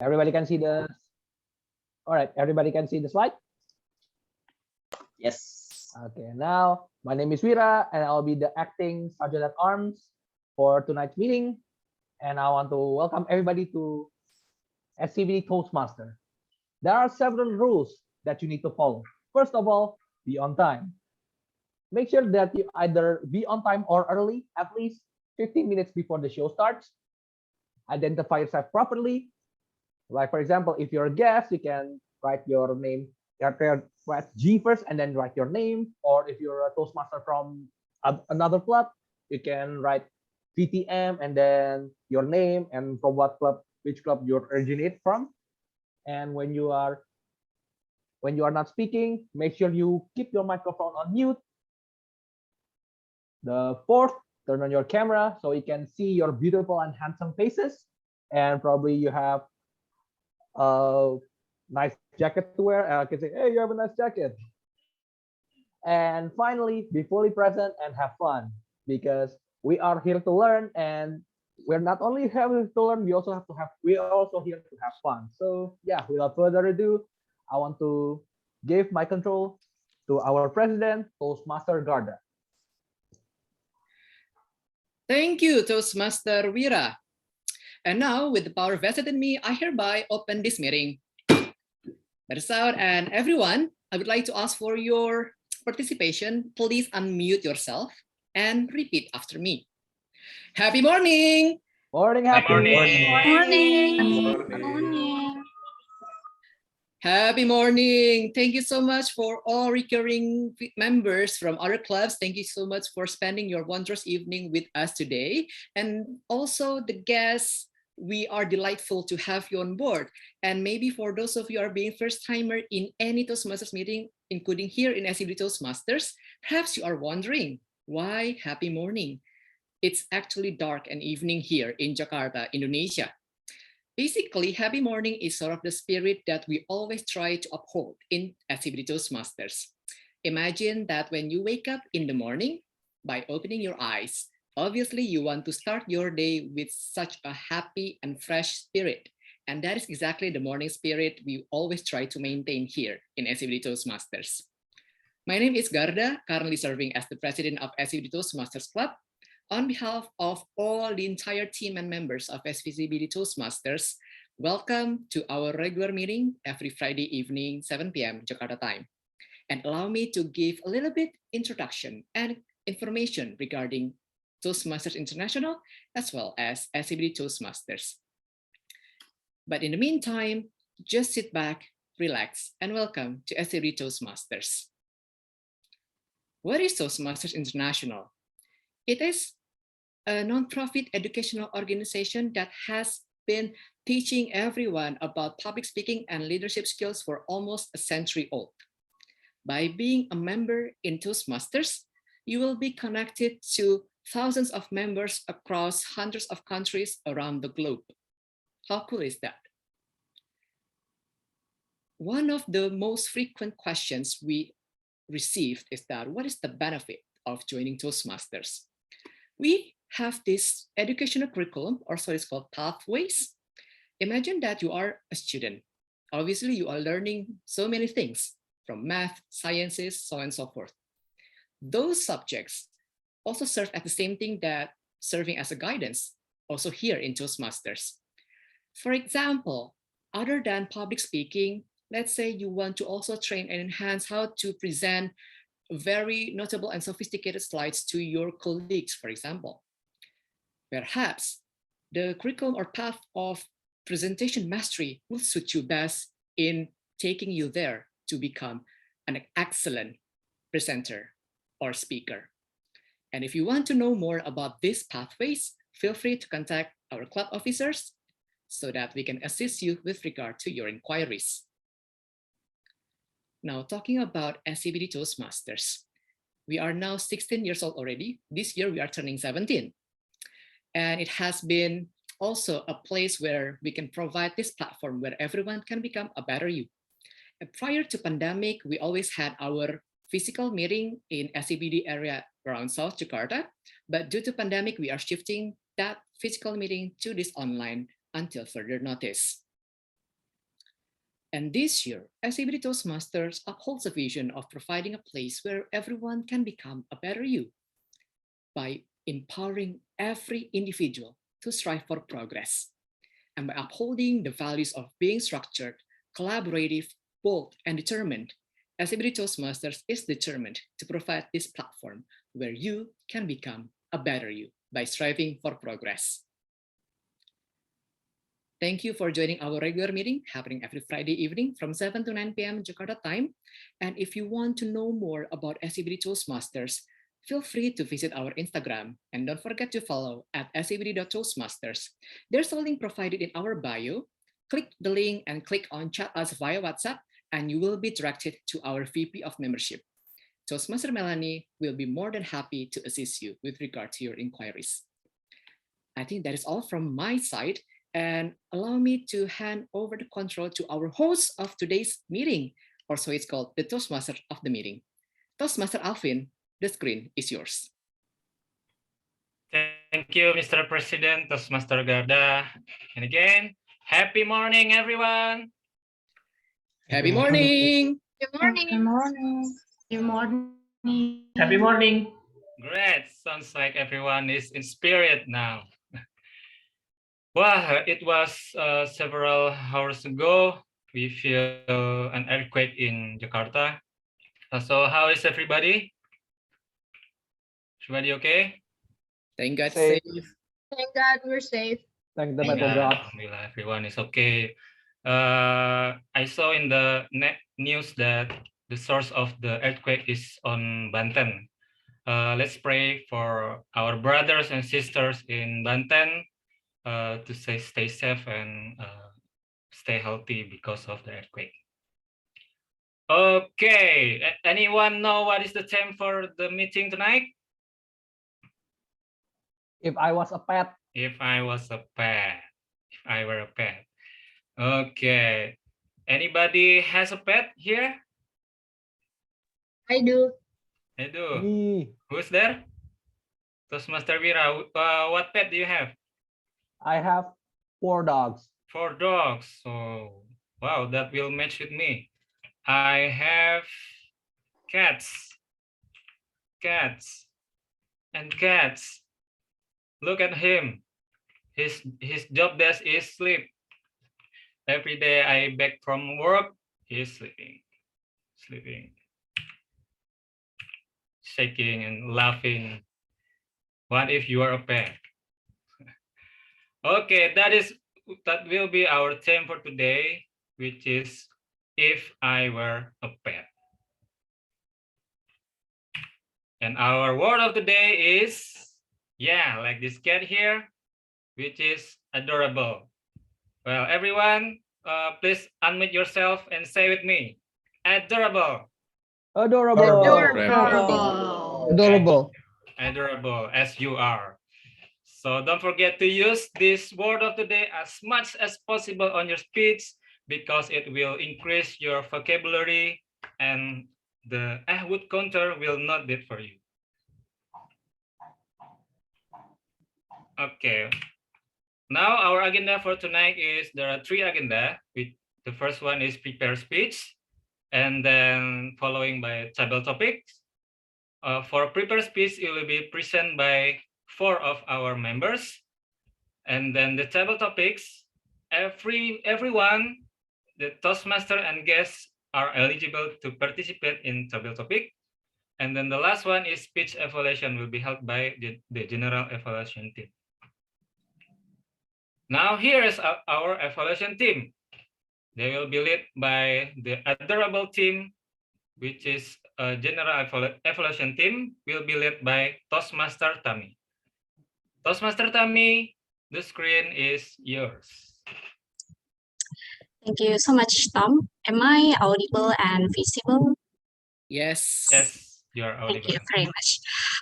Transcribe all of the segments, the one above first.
Everybody can see the. All right, everybody can see the slide. Yes. Okay, now my name is Wira, and I'll be the acting sergeant at arms for tonight's meeting. And I want to welcome everybody to SCBD Toastmaster. There are several rules that you need to follow. First of all, be on time. Make sure that you either be on time or early, at least 15 minutes before the show starts. Identify yourself properly. Like, for example, if you're a guest, you can write your name, write G first and then write your name. Or if you're a Toastmaster from another club, you can write VTM and then your name and from what club, which club you originate from. And when you are not speaking, make sure you keep your microphone on mute. The fourth, turn on your camera so you can see your beautiful and handsome faces. And probably you have a nice jacket to wear. I can say, hey, you have a nice jacket. And finally, be fully present and have fun, because we are here to learn, and we're not only here to learn, we are also here to have fun. So yeah, without further ado, I want to give my control to our president, Toastmaster Garda. Thank you, Toastmaster Wira. And now, with the power vested in me, I hereby open this meeting. That is out, and everyone, I would like to ask for your participation. Please unmute yourself and repeat after me. Happy morning! Morning, happy Morning. Morning. Happy morning! Thank you so much for all recurring members from other clubs. Thank you so much for spending your wondrous evening with us today. And also the guests, we are delightful to have you on board. And maybe for those of you who are being first timer in any Toastmasters meeting, including here in SCBD Toastmasters, perhaps you are wondering, why happy morning? It's actually dark and evening here in Jakarta, Indonesia. Basically, happy morning is sort of the spirit that we always try to uphold in SCBD Toastmasters. Imagine that when you wake up in the morning, by opening your eyes, obviously you want to start your day with such a happy and fresh spirit. And that is exactly the morning spirit we always try to maintain here in SCBD Toastmasters. My name is Garda, currently serving as the president of SCBD Toastmasters Club. On behalf of all the entire team and members of SCBD Toastmasters, welcome to our regular meeting every Friday evening, 7 p.m. Jakarta time. And allow me to give a little bit introduction and information regarding Toastmasters International, as well as SCBD Toastmasters. But in the meantime, just sit back, relax, and welcome to SCBD Toastmasters. What is Toastmasters International? It is a nonprofit educational organization that has been teaching everyone about public speaking and leadership skills for almost a century old. By being a member in Toastmasters, you will be connected to thousands of members across hundreds of countries around the globe. How cool is that? One of the most frequent questions we received is that, what is the benefit of joining Toastmasters? We have this educational curriculum, or so it's called pathways. Imagine that you are a student. Obviously, you are learning so many things from math, sciences, so on and so forth. Those subjects also serve as the same thing that serving as a guidance, also here in Toastmasters. For example, other than public speaking, let's say you want to also train and enhance how to present very notable and sophisticated slides to your colleagues, for example. Perhaps the curriculum or path of presentation mastery will suit you best in taking you there to become an excellent presenter or speaker. And if you want to know more about these pathways, feel free to contact our club officers so that we can assist you with regard to your inquiries. Now, talking about SCBD Toastmasters, we are now 16 years old already. This year, we are turning 17. And it has been also a place where we can provide this platform where everyone can become a better you. And prior to pandemic, we always had our physical meeting in SCBD area around South Jakarta. But due to pandemic, we are shifting that physical meeting to this online until further notice. And this year, SCBD Toastmasters upholds a vision of providing a place where everyone can become a better you by empowering every individual to strive for progress, and by upholding the values of being structured, collaborative, bold, and determined. SCBD Toastmasters is determined to provide this platform where you can become a better you by striving for progress. Thank you for joining our regular meeting happening every Friday evening from 7 to 9 p.m. Jakarta time. And if you want to know more about SCBD Toastmasters, feel free to visit our Instagram, and don't forget to follow at scbd.toastmasters. There's a link provided in our bio. Click the link and click on chat us via WhatsApp, and you will be directed to our VP of membership. Toastmaster Melanie will be more than happy to assist you with regard to your inquiries. I think that is all from my side, and allow me to hand over the control to our host of today's meeting, or so it's called the Toastmaster of the meeting. Toastmaster Alvin, the screen is yours. Thank you, Mr. President, Toastmaster Garda. And again, happy morning, everyone. Happy morning. Good morning. Good morning. Good morning. Happy morning. Great. Sounds like everyone is in spirit now. Well, it was several hours ago. We feel an earthquake in Jakarta. So how is everybody? Everybody okay? Thank God. Safe. Thank God we're safe. Thank the Thank metal God. gods. Alhamdulillah, everyone is okay. I saw in the news that the source of the earthquake is on Banten. Let's pray for our brothers and sisters in Banten to stay safe and stay healthy because of the earthquake. Okay, anyone know what is the theme for the meeting tonight? If I was a pet, If I was a pet, if I were a pet. Okay, anybody has a pet here? I do. I do. me, Who's there? Toastmaster Wira, what pet do you have? I have 4 dogs. 4 dogs. So, wow, that will match with me. I have cats. Cats. And cats. Look at him. His job desk is sleep. Every day I back from work, he's sleeping. Sleeping. Shaking and laughing. What if you are a pet? Okay, that will be our theme for today, which is if I were a pet. And our word of the day is, yeah, like this cat here, which is adorable. Well, everyone, please unmute yourself and say with me, adorable. Adorable. Adorable. Adorable. Adorable as you are. So don't forget to use this word of the day as much as possible on your speech, because it will increase your vocabulary and the would counter will not be for you. Okay. Now our agenda for tonight is, there are 3 agenda. The first one is prepare speech, and then following by table topics. For prepare speech, it will be presented by 4 of our members, and then the table topics. Everyone, the Toastmaster and guests are eligible to participate in table topic, and then the last one is speech evaluation, will be held by the general evaluation team. Now here is our evaluation team. They will be led by the adorable team, which is a general evaluation team, will be led by Toastmaster Tami. Toastmaster Tami, the screen is yours. Thank you so much, Tom. Am I audible and visible? Yes. Yes, you are Thank audible. you very much.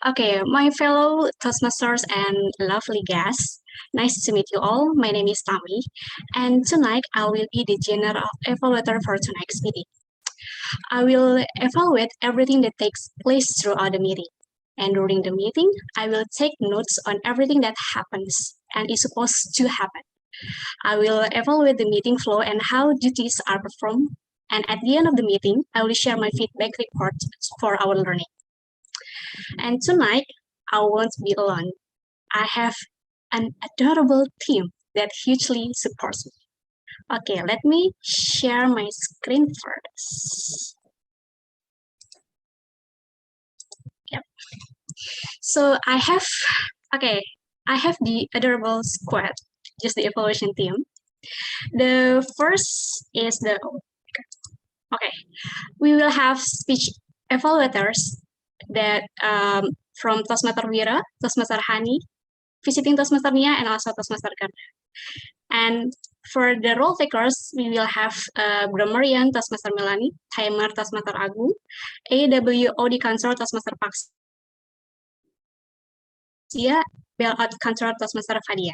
Okay, my fellow Toastmasters and lovely guests, nice to meet you all. My name is Tami, and tonight I will be the general evaluator for tonight's meeting. I will evaluate everything that takes place throughout the meeting. And during the meeting, I will take notes on everything that happens and is supposed to happen. I will evaluate the meeting flow and how duties are performed. And at the end of the meeting, I will share my feedback report for our learning. And tonight, I won't be alone. I have an adorable team that hugely supports me. Okay, let me share my screen first. Yep. So I have the adorable squad, just the evaluation team. The first is we will have speech evaluators that from Toastmaster Whyre, Toastmaster Hani, visiting Toastmaster Nia, and also Toastmaster Karna. And for the role takers, we will have grammarian Toastmaster Melanie, timer Toastmaster Agung, AWOD counselor Toastmaster Paksia, bailout counselor Toastmaster Fadia.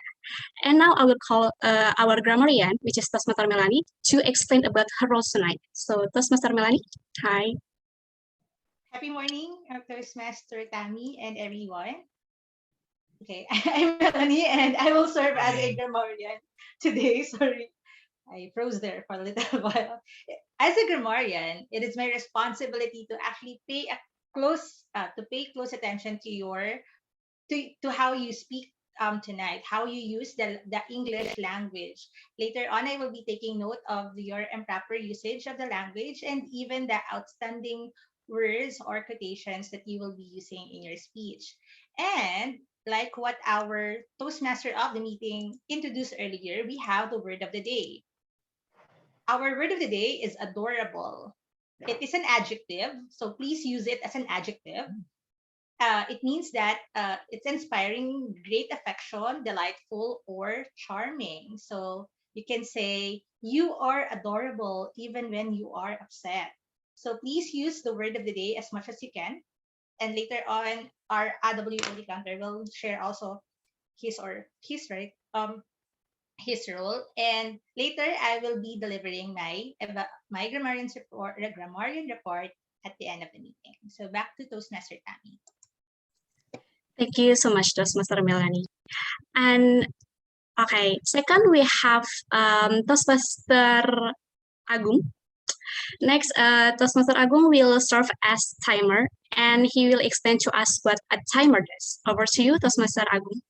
And now I will call our grammarian, which is Toastmaster Melanie, to explain about her role tonight. So Toastmaster Melanie, hi. Happy morning, Toastmaster Tammy and everyone. Okay, I'm Melanie and I will serve as a grammarian today. Sorry, I froze there for a little while. As a grammarian, it is my responsibility to actually pay close attention to how you speak tonight, how you use the English language. Later on, I will be taking note of your improper usage of the language and even the outstanding words or quotations that you will be using in your speech. And like what our Toastmaster of the meeting introduced earlier, we have the word of the day. Our word of the day is adorable. It is an adjective, so please use it as an adjective. It means that it's inspiring great affection, delightful, or charming. So you can say, you are adorable even when you are upset. So please use the word of the day as much as you can. And later on, our AWOD counter will share also his role. And later, I will be delivering my grammarian report at the end of the meeting. So back to Toastmaster Tammy. Thank you so much, Toastmaster Melanie. And okay, second we have Toastmaster Agung. Next, Toastmaster Agung will serve as timer, and he will explain to us what a timer does. Over to you, Toastmaster Agung.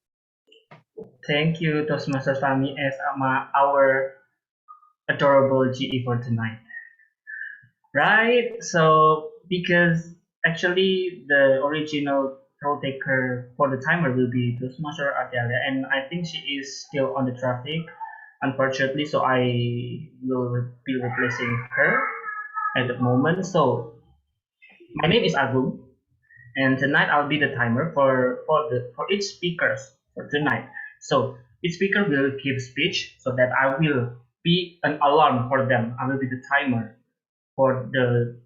Thank you, Toastmaster Tammy, as our adorable GE for tonight. Right, so because actually the original role taker for the timer will be Toastmaster Argi, and I think she is still on the traffic, unfortunately, so I will be replacing her at the moment. So my name is Agung, and tonight I'll be the timer for each speakers for tonight. So each speaker will give speech so that I will be an alarm for them. I will be the timer for the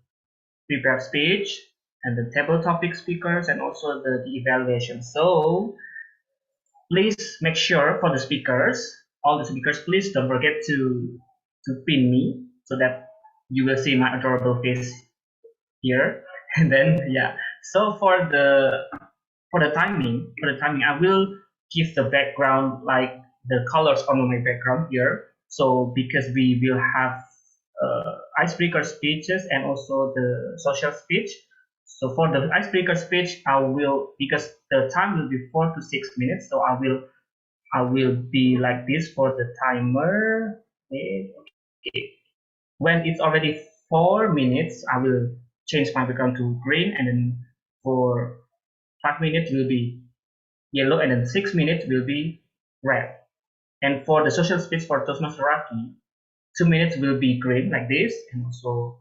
prepared speech and the table topic speakers and also the evaluation. So please make sure for the speakers, all the speakers, please don't forget to pin me so that you will see my adorable face here. And then yeah, so for the timing, I will give the background, like the colors on my background here. So because we will have icebreaker speeches and also the social speech. So for the icebreaker speech, I will, because the time will be 4 to 6 minutes, so I will be like this for the timer. Okay. When it's already 4 minutes, I will change my background to green, and then for 5 minutes will be yellow, and then 6 minutes will be red. And for the social speech for Toastmasters Isyraqi, 2 minutes will be green like this, and also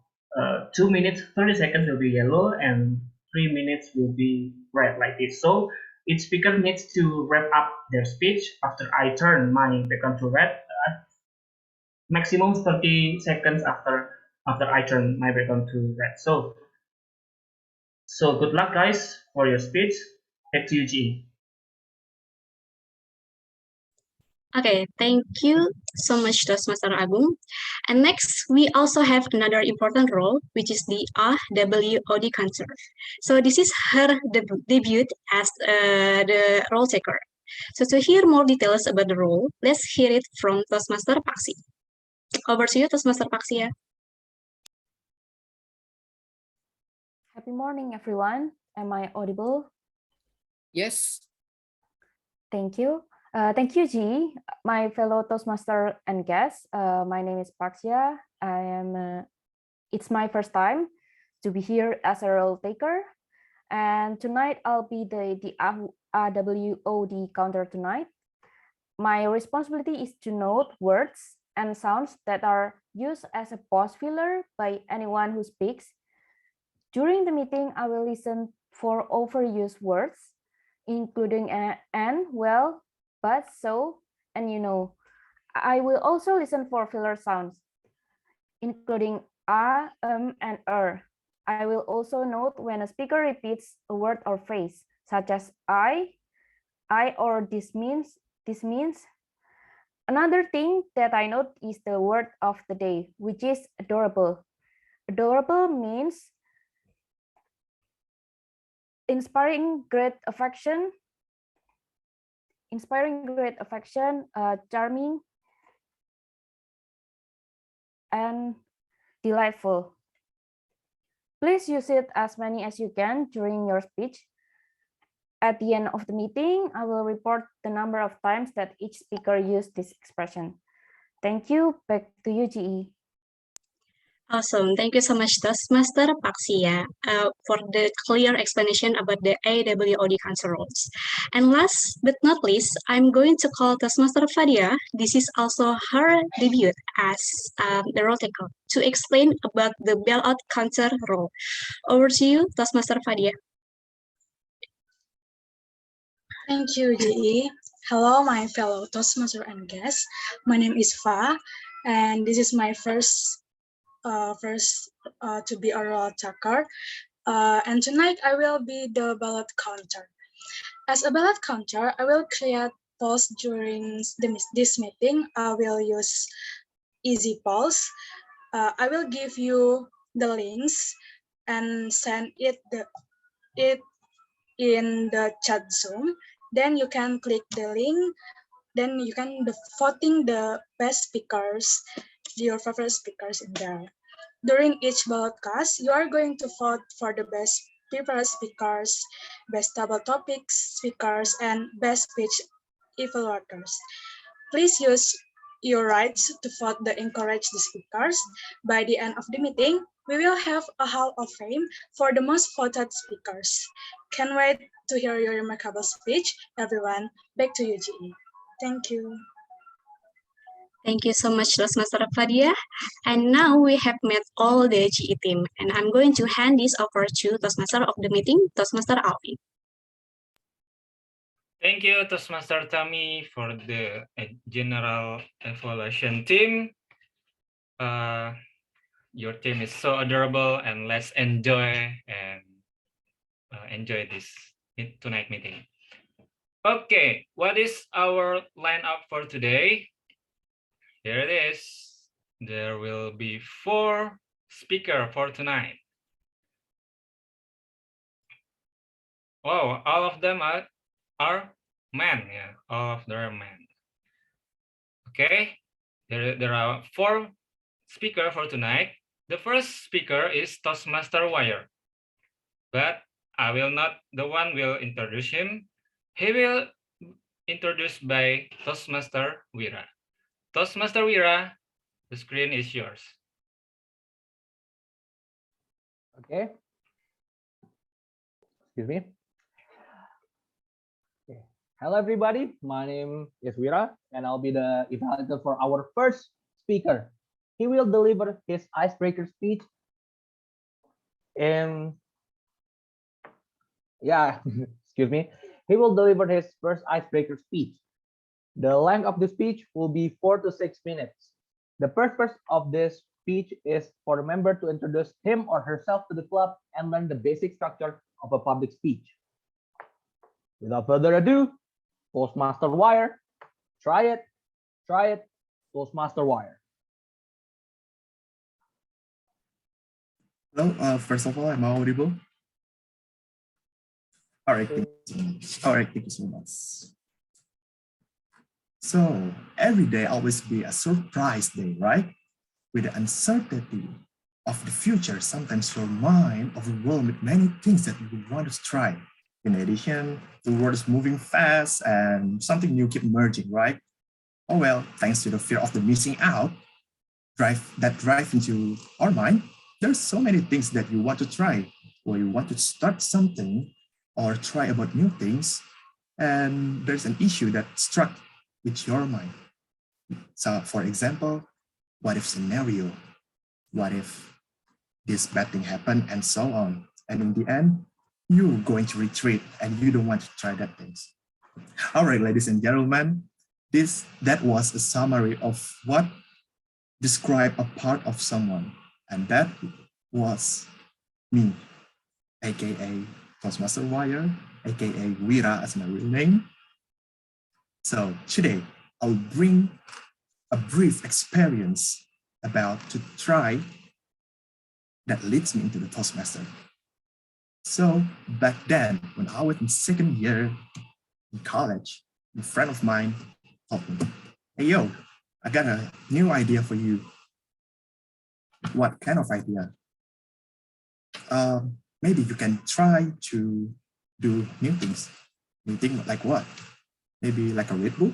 2 minutes 30 seconds will be yellow, and 3 minutes will be red like this. So each speaker needs to wrap up their speech after I turn my background to red, maximum 30 seconds after I turn my background to red. So good luck guys for your speech. Back to you, GE. Okay, thank you so much, Toastmaster Agung. And next, we also have another important role, which is the AWOD counselor. So this is her debut as the role taker. So to hear more details about the role, let's hear it from Toastmaster Paksi. Over to you, Toastmaster Paksi. Happy morning, everyone. Am I audible? Yes. Thank you. Thank you, G. My fellow Toastmaster and guests. My name is Paxia. It's my first time to be here as a role taker. And tonight I'll be the AWOD counter tonight. My responsibility is to note words and sounds that are used as a pause filler by anyone who speaks. During the meeting, I will listen for overused words, including and, well, but, so, and you know. I will also listen for filler sounds, including and I will also note when a speaker repeats a word or phrase, such as I, or this means. Another thing that I note is the word of the day, which is adorable. Adorable means inspiring great affection, charming, and delightful. Please use it as many as you can during your speech. At the end of the meeting, I will report the number of times that each speaker used this expression. Thank you. Back to you, GE. Awesome. Thank you so much, Toastmaster Paxia, for the clear explanation about the AWOD council roles. And last but not least, I'm going to call Toastmaster Fadia. This is also her debut as the role taker to explain about the bailout counter role. Over to you, Toastmaster Fadia. Thank you, GE. Hello, my fellow Toastmaster and guests. My name is Fa, and this is my first to be a role taker. And tonight I will be the ballot counter. As a ballot counter, I will create polls during this meeting. I will use easy polls. I will give you the links and send it in the chat Zoom. Then you can click the link. Then you can voting the best speakers, your favorite speakers in there. During each broadcast, you are going to vote for the best prepared speakers, best table topics speakers, and best speech evaluators. Please use your rights to vote to encourage the speakers. By the end of the meeting, we will have a Hall of Fame for the most voted speakers. Can't wait to hear your remarkable speech, everyone. Back to you, GE. Thank you. Thank you so much, Toastmaster Fadia. And now we have met all the GE team, and I'm going to hand this over to Toastmaster of the meeting, Toastmaster Alvin. Thank you, Toastmaster Tami, for the general evaluation team. Your team is so adorable, and let's enjoy this tonight meeting. Okay, what is our lineup for today? Here it is. There will be 4 speakers for tonight. Wow, all of them are men. Yeah, all of them are men. Okay, there are 4 speakers for tonight. The first speaker is Toastmaster Whyre, but I will not the one will introduce him. He will introduced by Toastmaster Whyre. Toastmaster Whyre, the screen is yours. Okay. Excuse me. Okay. Hello, everybody. My name is Whyre, and I'll be the evaluator for our first speaker. He will deliver his icebreaker speech. Excuse me. He will deliver his first icebreaker speech. The length of the speech will be 4 to 6 minutes. The purpose of this speech is for a member to introduce him or herself to the club and learn the basic structure of a public speech. Without further ado, Toastmaster Whyre, try it, Toastmaster Whyre. Hello, first of all, am I audible? All right, thank you so much. So every day always be a surprise day, right? With the uncertainty of the future, sometimes your mind overwhelmed with many things that you want to try. In addition, the world is moving fast and something new keep emerging, right? Oh well, thanks to the fear of the missing out, drive into our mind, there's so many things that you want to try, or you want to start something or try about new things, and there's an issue that struck with your mind. So for example, what if scenario? What if this bad thing happened and so on? And in the end, you're going to retreat and you don't want to try that things. All right, ladies and gentlemen, that was a summary of what describe a part of someone, and that was me, aka Toastmaster Whyre, aka Whyre as my real name. So today I'll bring a brief experience about to try that leads me into the Toastmaster. So back then, when I was in second year in college, a friend of mine told me, "Hey yo, I got a new idea for you." What kind of idea? Maybe you can try to do new things. You think like what? Maybe like a read book?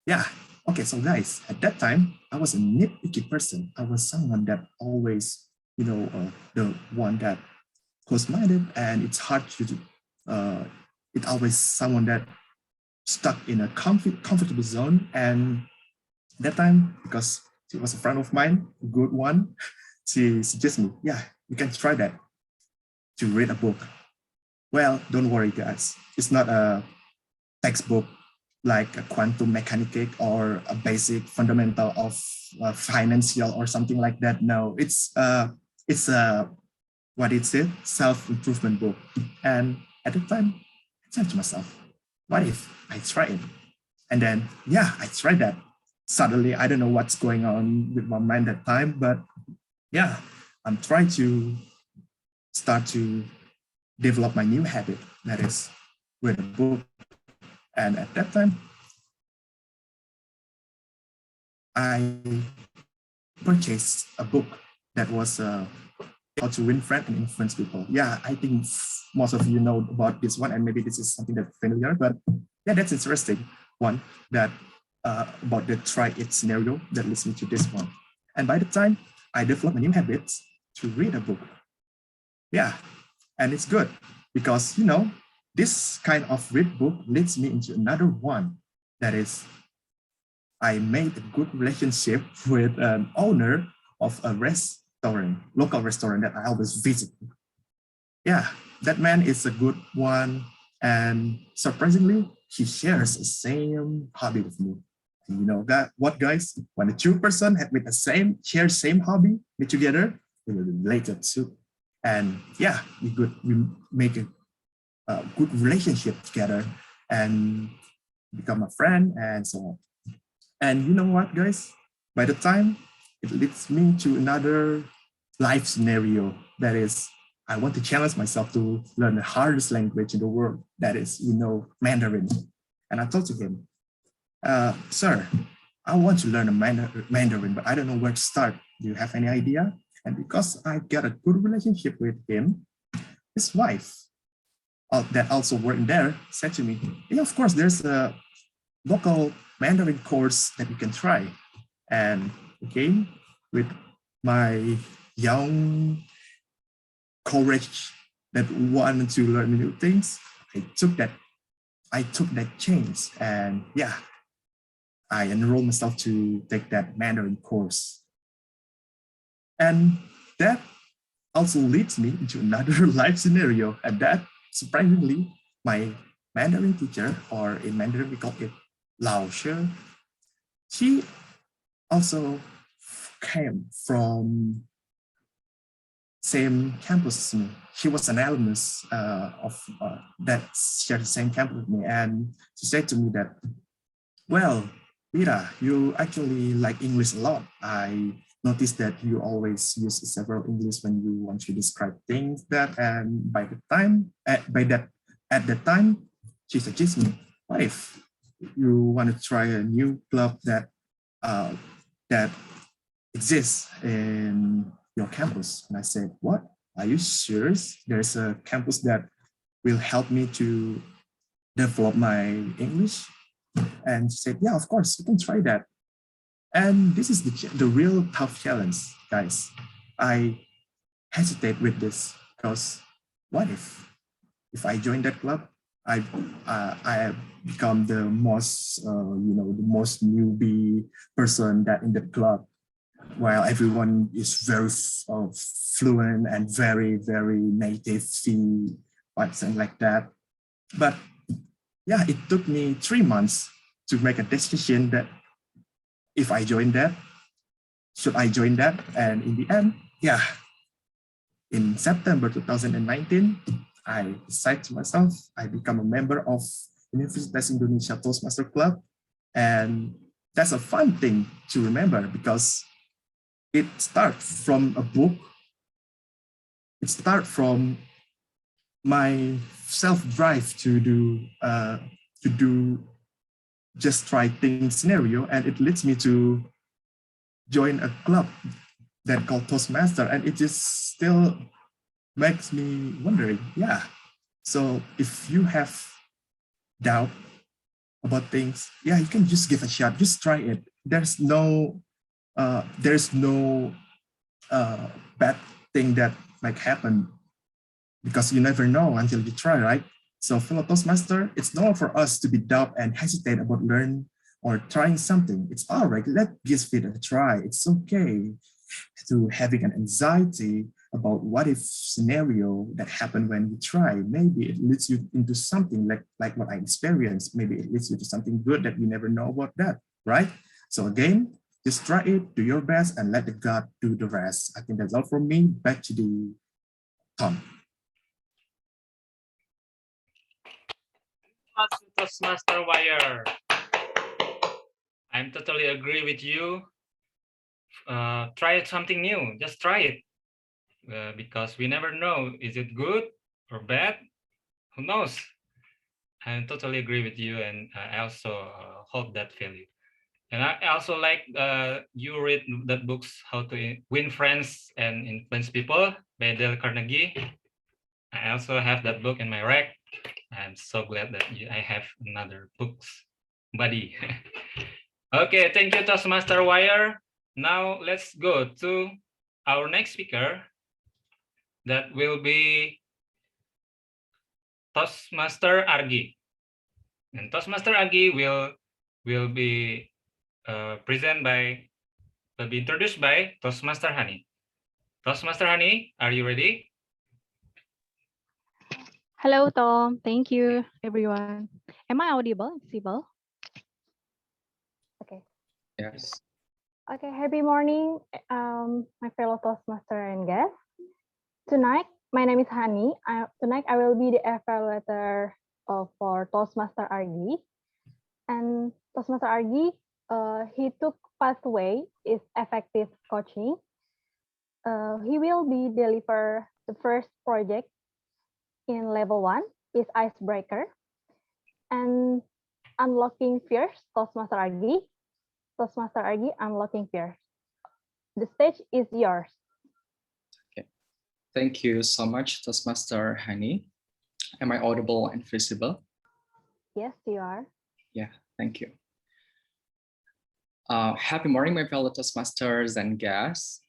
Yeah. Okay, so guys, at that time, I was a nitpicky person. I was someone that always, the one that close-minded, and it's hard to do. It's always someone that stuck in a comfortable zone. And that time, because she was a friend of mine, a good one, she suggested me, yeah, you can try that, to read a book. Well, don't worry, guys. It's not a textbook like a quantum mechanics or a basic fundamental of financial or something like that. No, it's what it said, self-improvement book. And at the time, I said to myself, what if I try it? And then, yeah, I tried that. Suddenly, I don't know what's going on with my mind at that time, but yeah, I'm trying to start to develop my new habit, that is read a book. And at that time, I purchased a book that was How to Win Friends and Influence People. Yeah, I think most of you know about this one, and maybe this is something that's familiar, but yeah, that's interesting one that about the try it scenario that leads me to this one. And by the time I developed a new habit to read a book, yeah, and it's good because, this kind of read book leads me into another one. That is, I made a good relationship with an owner of a restaurant, local restaurant that I always visit. Yeah, that man is a good one. And surprisingly, he shares the same hobby with me. And you know that what, guys? When the two person with the share same hobby, meet together, we will be related too. And yeah, we make a good relationship together and become a friend and so on. And you know what, guys? By the time it leads me to another life scenario, that is, I want to challenge myself to learn the hardest language in the world, that is, Mandarin. And I told to him, sir, I want to learn a Mandarin, but I don't know where to start. Do you have any idea? And because I got a good relationship with him, his wife, that also worked there, said to me, yeah, of course, there's a local Mandarin course that you can try. And again, with my young courage that wanted to learn new things, I took that chance, and yeah, I enrolled myself to take that Mandarin course. And that also leads me into another life scenario, and that surprisingly, my Mandarin teacher, or in Mandarin we call it Lao She, she also came from same campus as me. She was an alumnus of that shared the same campus with me, and she said to me that, well, Whyre, you actually like English a lot. I noticed that you always use several English when you want to describe things that, and at the time, she suggested me, what if you want to try a new club that that exists in your campus. And I said, what? Are you serious? There's a campus that will help me to develop my English? And she said, yeah, of course, you can try that. And this is the real tough challenge, guys. I hesitate with this because what if I join that club, I have become the most the most newbie person that in the club, while everyone is very fluent and very native something like that. But yeah, it took me 3 months to make a decision that if I join that, should I join that? And in the end, yeah, in September 2019, I decided to myself, I become a member of Universitas Indonesia Toastmaster Club. And that's a fun thing to remember because it starts from a book. It starts from my self-drive to do just try things scenario, and it leads me to join a club that called Toastmaster, and it just still makes me wondering, yeah. So if you have doubt about things, yeah, you can just give a shot, just try it. There's no bad thing that might happen because you never know until you try, right? So fellow Toastmaster, it's normal for us to be doubt and hesitate about learning or trying something. It's all right, let's give it a try. It's okay to having an anxiety about what if scenario that happened when you try. Maybe it leads you into something like what I experienced. Maybe it leads you to something good that you never know about that, right? So again, just try it, do your best, and let the God do the rest. I think that's all from me. Back to the Tom. Toastmaster Whyre. I'm totally agree with you. Try something new. Just try it. Because we never know, is it good or bad? Who knows? I totally agree with you, and I also hold that value. And I also like you read that books, How to Win Friends and Influence People by Dale Carnegie. I also have that book in my rack. I'm so glad that I have another books buddy. Okay, thank you, Toastmaster Whyre. Now let's go to our next speaker. That will be Toastmaster Argi. And Toastmaster Argi will be introduced by Toastmaster Hani. Toastmaster Hani, are you ready? Hello, Tom. Thank you, everyone. Am I audible? Visible? Okay. Yes. Okay, happy morning, my fellow Toastmaster and guests. Tonight, my name is Hani. Tonight, I will be the evaluator for Toastmaster Argi. And Toastmaster Argi, he took pathway is effective coaching. He will be deliver the first project in level 1 is icebreaker and unlocking fears. Toastmaster Argi, unlocking fears. The stage is yours. Okay. Thank you so much, Toastmaster Hani. Am I audible and visible? Yes, you are. Yeah, thank you. Happy morning, my fellow Toastmasters and guests.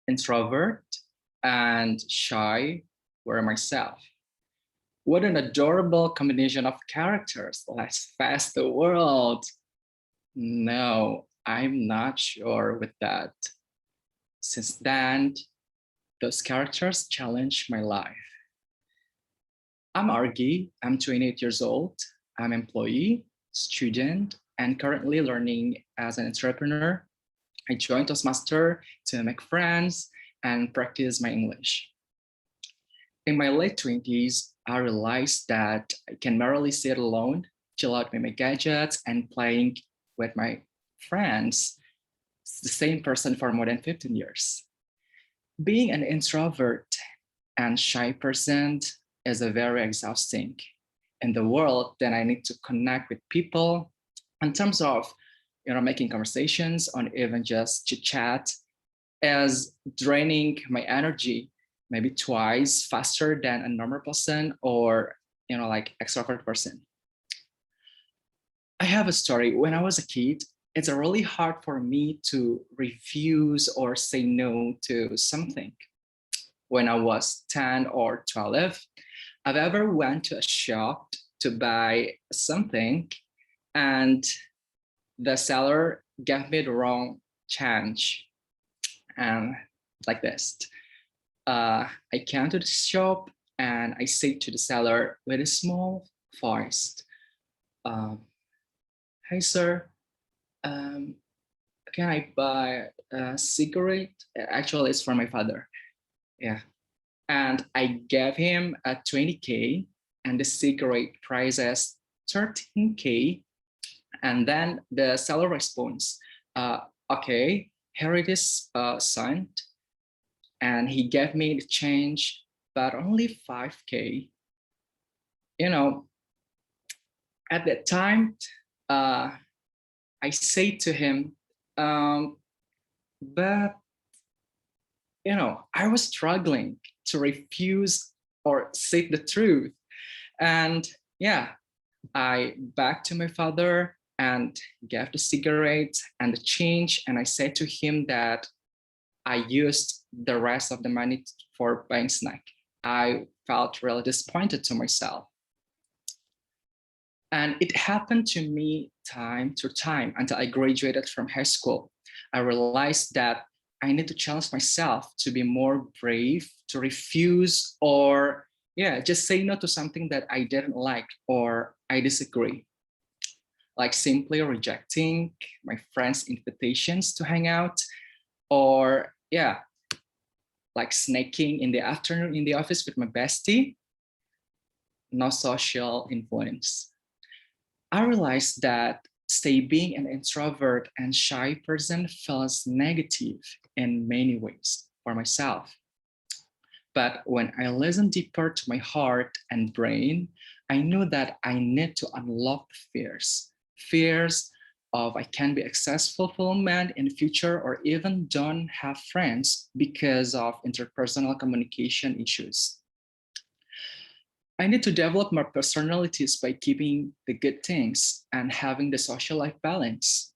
Introvert and shy were myself. What an adorable combination of characters. Let's face the world. No, I'm not sure with that. Since then, those characters challenge my life. I'm Argi, I'm 28 years old. I'm employee, student, and currently learning as an entrepreneur. I joined Toastmaster to make friends and practice my English. In my late 20s, I realized that I can merely sit alone, chill out with my gadgets, and playing with my friends. It's the same person for more than 15 years. Being an introvert and shy person is very exhausting. in the world, then I need to connect with people in terms of, making conversations or even just chit chat, is draining my energy maybe twice faster than a normal person or, like extrovert person. I have a story. When I was a kid, it's really hard for me to refuse or say no to something. When I was 10 or 12, I've ever went to a shop to buy something and the seller gave me the wrong change. And like this, I came to the shop and I said to the seller with a small voice, "Hey sir, can I buy a cigarette?" Actually, it's for my father. Yeah. And I gave him a 20K and the cigarette price is 13K. And then the seller responds, "Okay, here it is, son." And he gave me the change, but only 5K. At that time, I say to him, but I was struggling to refuse or say the truth. And yeah, I back to my father and gave the cigarette and the change. And I said to him that I used the rest of the money for buying snack. I felt really disappointed to myself. And it happened to me time to time until I graduated from high school. I realized that I need to challenge myself to be more brave, to refuse or just say no to something that I didn't like or I disagree. Like simply rejecting my friends' invitations to hang out, or like snaking in the afternoon in the office with my bestie. No social influence. I realized that being an introvert and shy person feels negative in many ways for myself. But when I listened deeper to my heart and brain, I knew that I need to unlock fears of I can be a successful man in the future or even don't have friends because of interpersonal communication issues. I need to develop my personalities by keeping the good things and having the social life balance,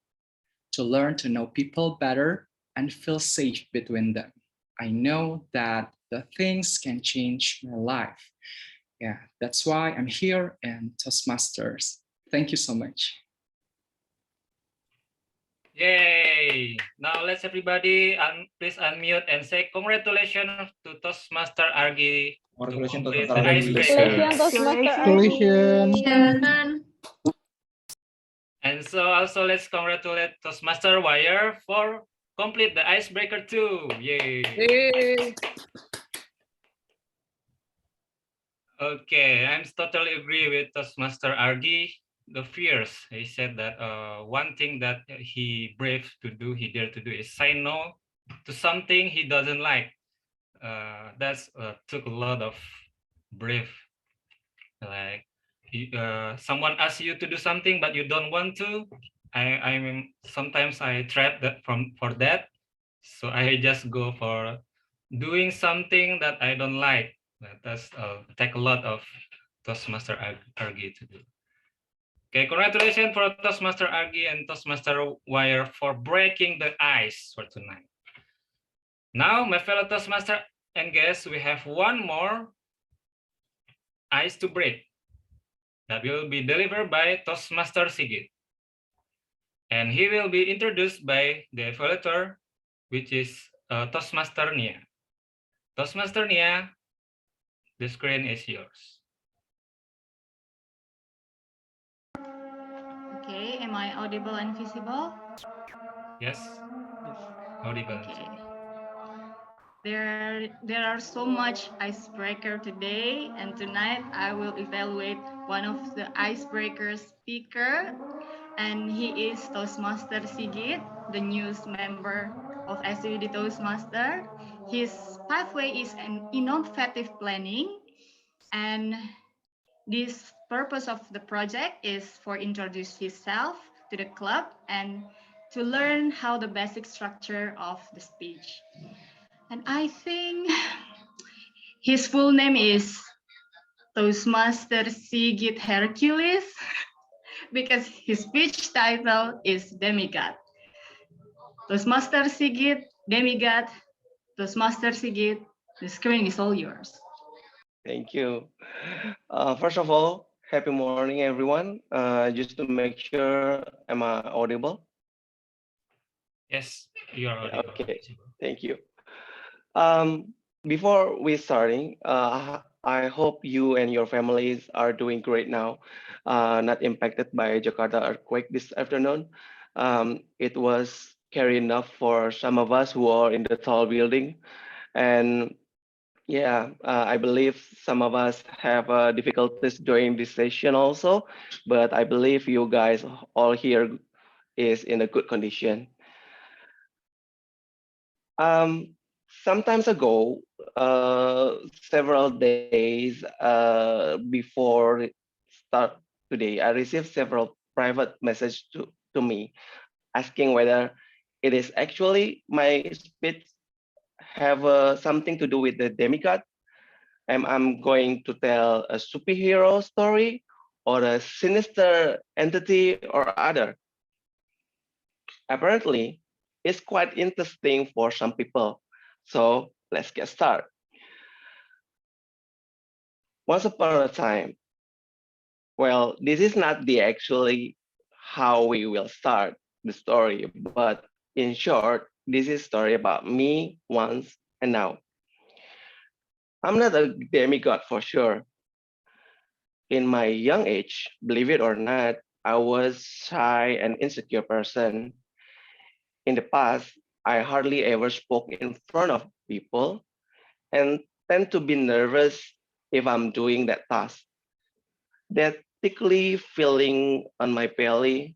to learn to know people better and feel safe between them. I know that the things can change my life. Yeah, that's why I'm here in Toastmasters. Thank you so much. Yay! Now let's everybody please unmute and say congratulations to Toastmaster Argi to complete the icebreaker. Congratulations. And so also let's congratulate Toastmaster Whyre for complete the icebreaker too. Yay! Yay. Okay, I'm totally agree with Toastmaster Argi. The fears. He said that one thing that he brave to do, he dared to do is say no to something he doesn't like. That's took a lot of brave. Like someone asks you to do something but you don't want to. I'm sometimes I trap that for that. So I just go for doing something that I don't like. That's take a lot of Toastmaster Argi to do. Okay, congratulations for Toastmaster Argi and Toastmaster Whyre for breaking the ice for tonight. Now, my fellow Toastmaster and guests, we have one more ice to break that will be delivered by Toastmaster Sigit. And he will be introduced by the evaluator, which is Toastmaster Nia. Toastmaster Nia, the screen is yours. Okay, am I audible and visible? Yes, audible. Okay. There are so much icebreaker today, and tonight I will evaluate one of the icebreaker speaker, and he is Toastmaster Sigit, the newest member of SCBD Toastmaster. His pathway is an innovative planning, and This purpose of the project is for introduce himself to the club and to learn how the basic structure of the speech. And I think his full name is Toastmaster Sigit Hercules because his speech title is Demigod. Toastmaster Sigit, Demigod, Toastmaster Sigit, the screen is all yours. Thank you. First of all, happy morning, everyone. Just to make sure, am I audible? Yes, you are audible. Okay, thank you. Before we starting, I hope you and your families are doing great now, not impacted by Jakarta earthquake this afternoon. It was scary enough for some of us who are in the tall building, and yeah, I believe some of us have difficulties during this session also, but I believe you guys all here is in a good condition. Sometimes ago, several days before start today, I received several private messages to me asking whether it is actually my speech have something to do with the demigod. I'm going to tell a superhero story or a sinister entity or other. Apparently, it's quite interesting for some people. So let's get started. Once upon a time, well, this is not the actually how we will start the story, but in short, this is a story about me once and now. I'm not a demigod for sure. In my young age, believe it or not, I was shy and insecure person. In the past, I hardly ever spoke in front of people and tend to be nervous if I'm doing that task. That tickly feeling on my belly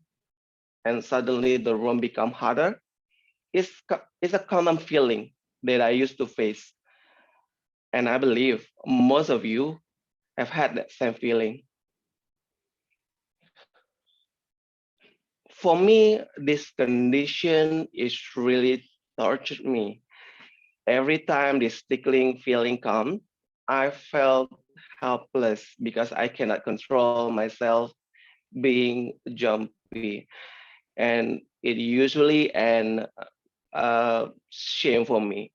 and suddenly the room become harder is a common feeling that I used to face. And I believe most of you have had that same feeling. For me, this condition is really tortured me. Every time this tickling feeling comes, I felt helpless because I cannot control myself being jumpy. And it usually an shame for me.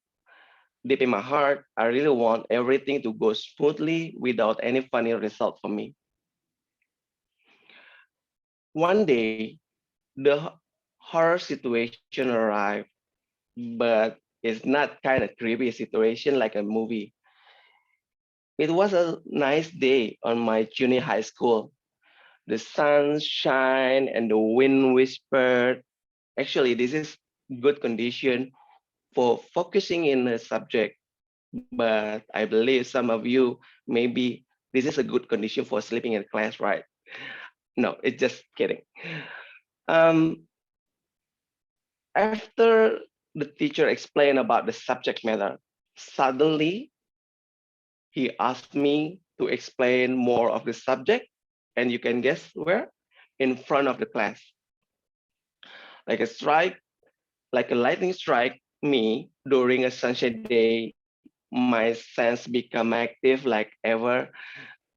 Deep in my heart, I really want everything to go smoothly without any funny result for me. One day, the horror situation arrived, but it's not kind of creepy situation like a movie. It was a nice day on my junior high school. The sun shined and the wind whispered. Actually, this is good condition for focusing in a subject, but I believe some of you maybe this is a good condition for sleeping in class, right? No, it's just kidding. Um, After the teacher explained about the subject matter, suddenly he asked me to explain more of the subject, and you can guess where? In front of the class. Like a strike, like a lightning strike me during a sunshine day, my sense become active like ever,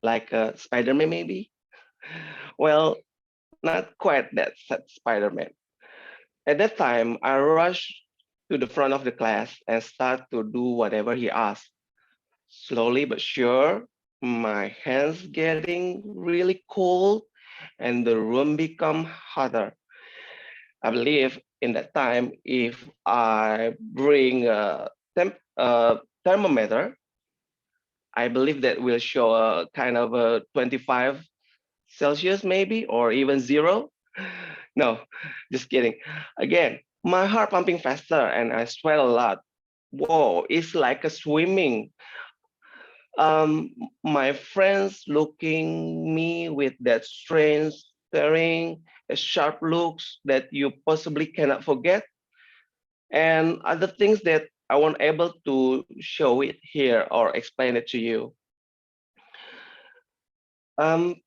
like a Spider-Man maybe. Well, not quite that Spider-Man. At that time, I rushed to the front of the class and start to do whatever he asked. Slowly but sure, my hands getting really cold and the room become hotter. I believe in that time, if I bring a thermometer, I believe that will show a kind of a 25 Celsius maybe, or even zero. No, just kidding. Again, my heart pumping faster and I sweat a lot. Whoa, it's like a swimming. My friends looking me with that strange staring, sharp looks that you possibly cannot forget, and other things that I won't able to show it here or explain it to you.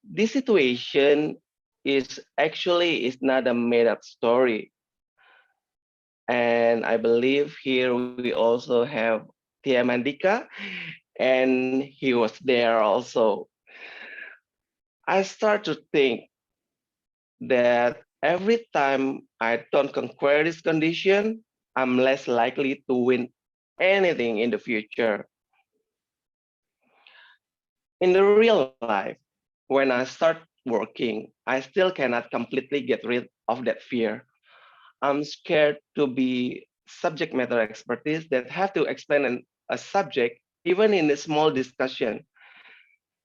This situation is not a made up story. And I believe here we also have Tia Mandika, and he was there also. I start to think that every time I don't conquer this condition, I'm less likely to win anything in the future. In the real life, when I start working, I still cannot completely get rid of that fear. I'm scared to be subject matter expertise that have to explain a subject, even in a small discussion.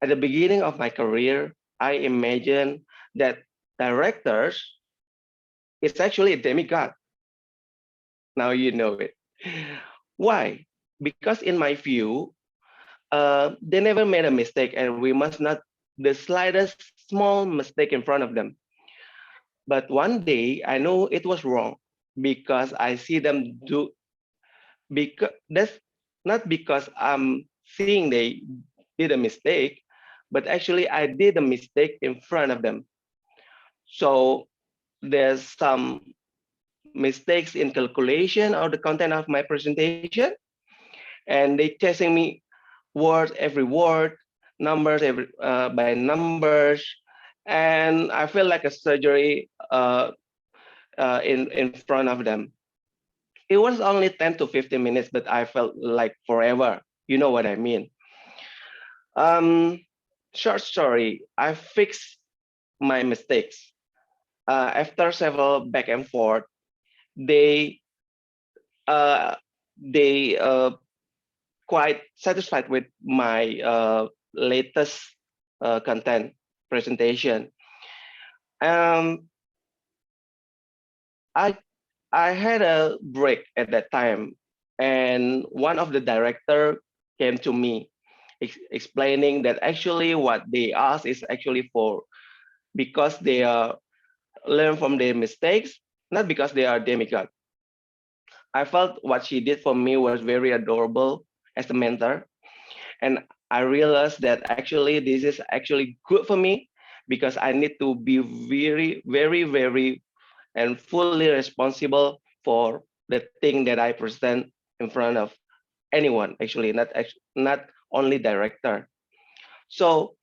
At the beginning of my career, I imagined that directors is actually a demigod. Now you know it. Why? Because in my view, they never made a mistake, and we must not the slightest small mistake in front of them. But one day I know it was wrong because I see them do, because that's not because I'm seeing they did a mistake, but actually I did a mistake in front of them. So there's some mistakes in calculation of the content of my presentation, and they chasing me word, numbers by numbers, and I feel like a surgery in front of them. It was only 10 to 15 minutes, but I felt like forever. You know what I mean? Short story, I fixed my mistakes. After several back and forth, they uh, they quite satisfied with my latest content presentation. Um, I had a break at that time, and one of the director came to me explaining that actually what they asked is actually for because they learn from their mistakes, not because they are demigod. I felt what she did for me was very adorable as a mentor, and I realized that actually this is actually good for me because I need to be very and fully responsible for the thing that I present in front of anyone, actually, not only director. So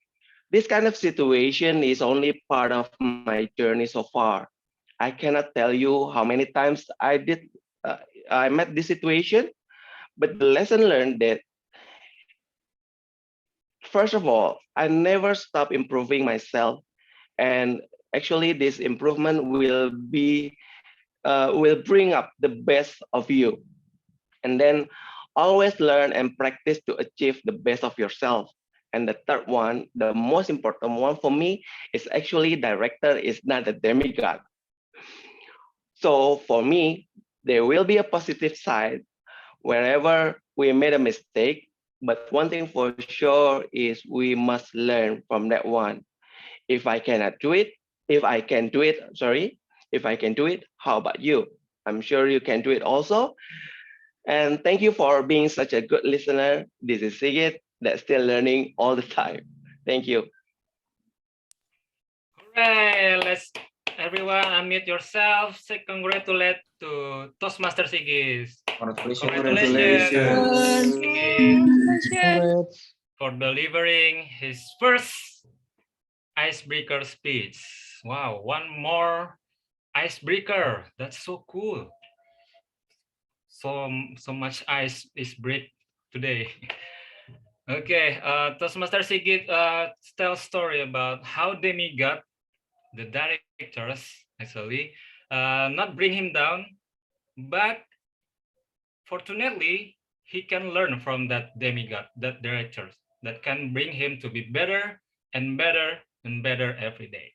this kind of situation is only part of my journey so far. I cannot tell you how many times I met this situation, but the lesson learned that first of all, I never stop improving myself, and actually this improvement will bring up the best of you. And then always learn and practice to achieve the best of yourself. And the third one, the most important one for me, is actually director is not a demigod. So for me, there will be a positive side wherever we made a mistake. But one thing for sure is we must learn from that one. If I cannot do it, if I can do it, sorry, if I can do it, how about you? I'm sure you can do it also. And thank you for being such a good listener. This is Sigit, that's still learning all the time. Thank you. Hooray! Let's everyone unmute yourself. Say congratulate to Toastmaster Sigit. Congratulations, Sigit, for delivering his first icebreaker speech. Wow, one more icebreaker. That's so cool. So much ice is break today. Okay, Toastmaster Sigit tell story about how Demigod, the directors actually, not bring him down, but fortunately he can learn from that demigod, that directors, that can bring him to be better and better and better every day.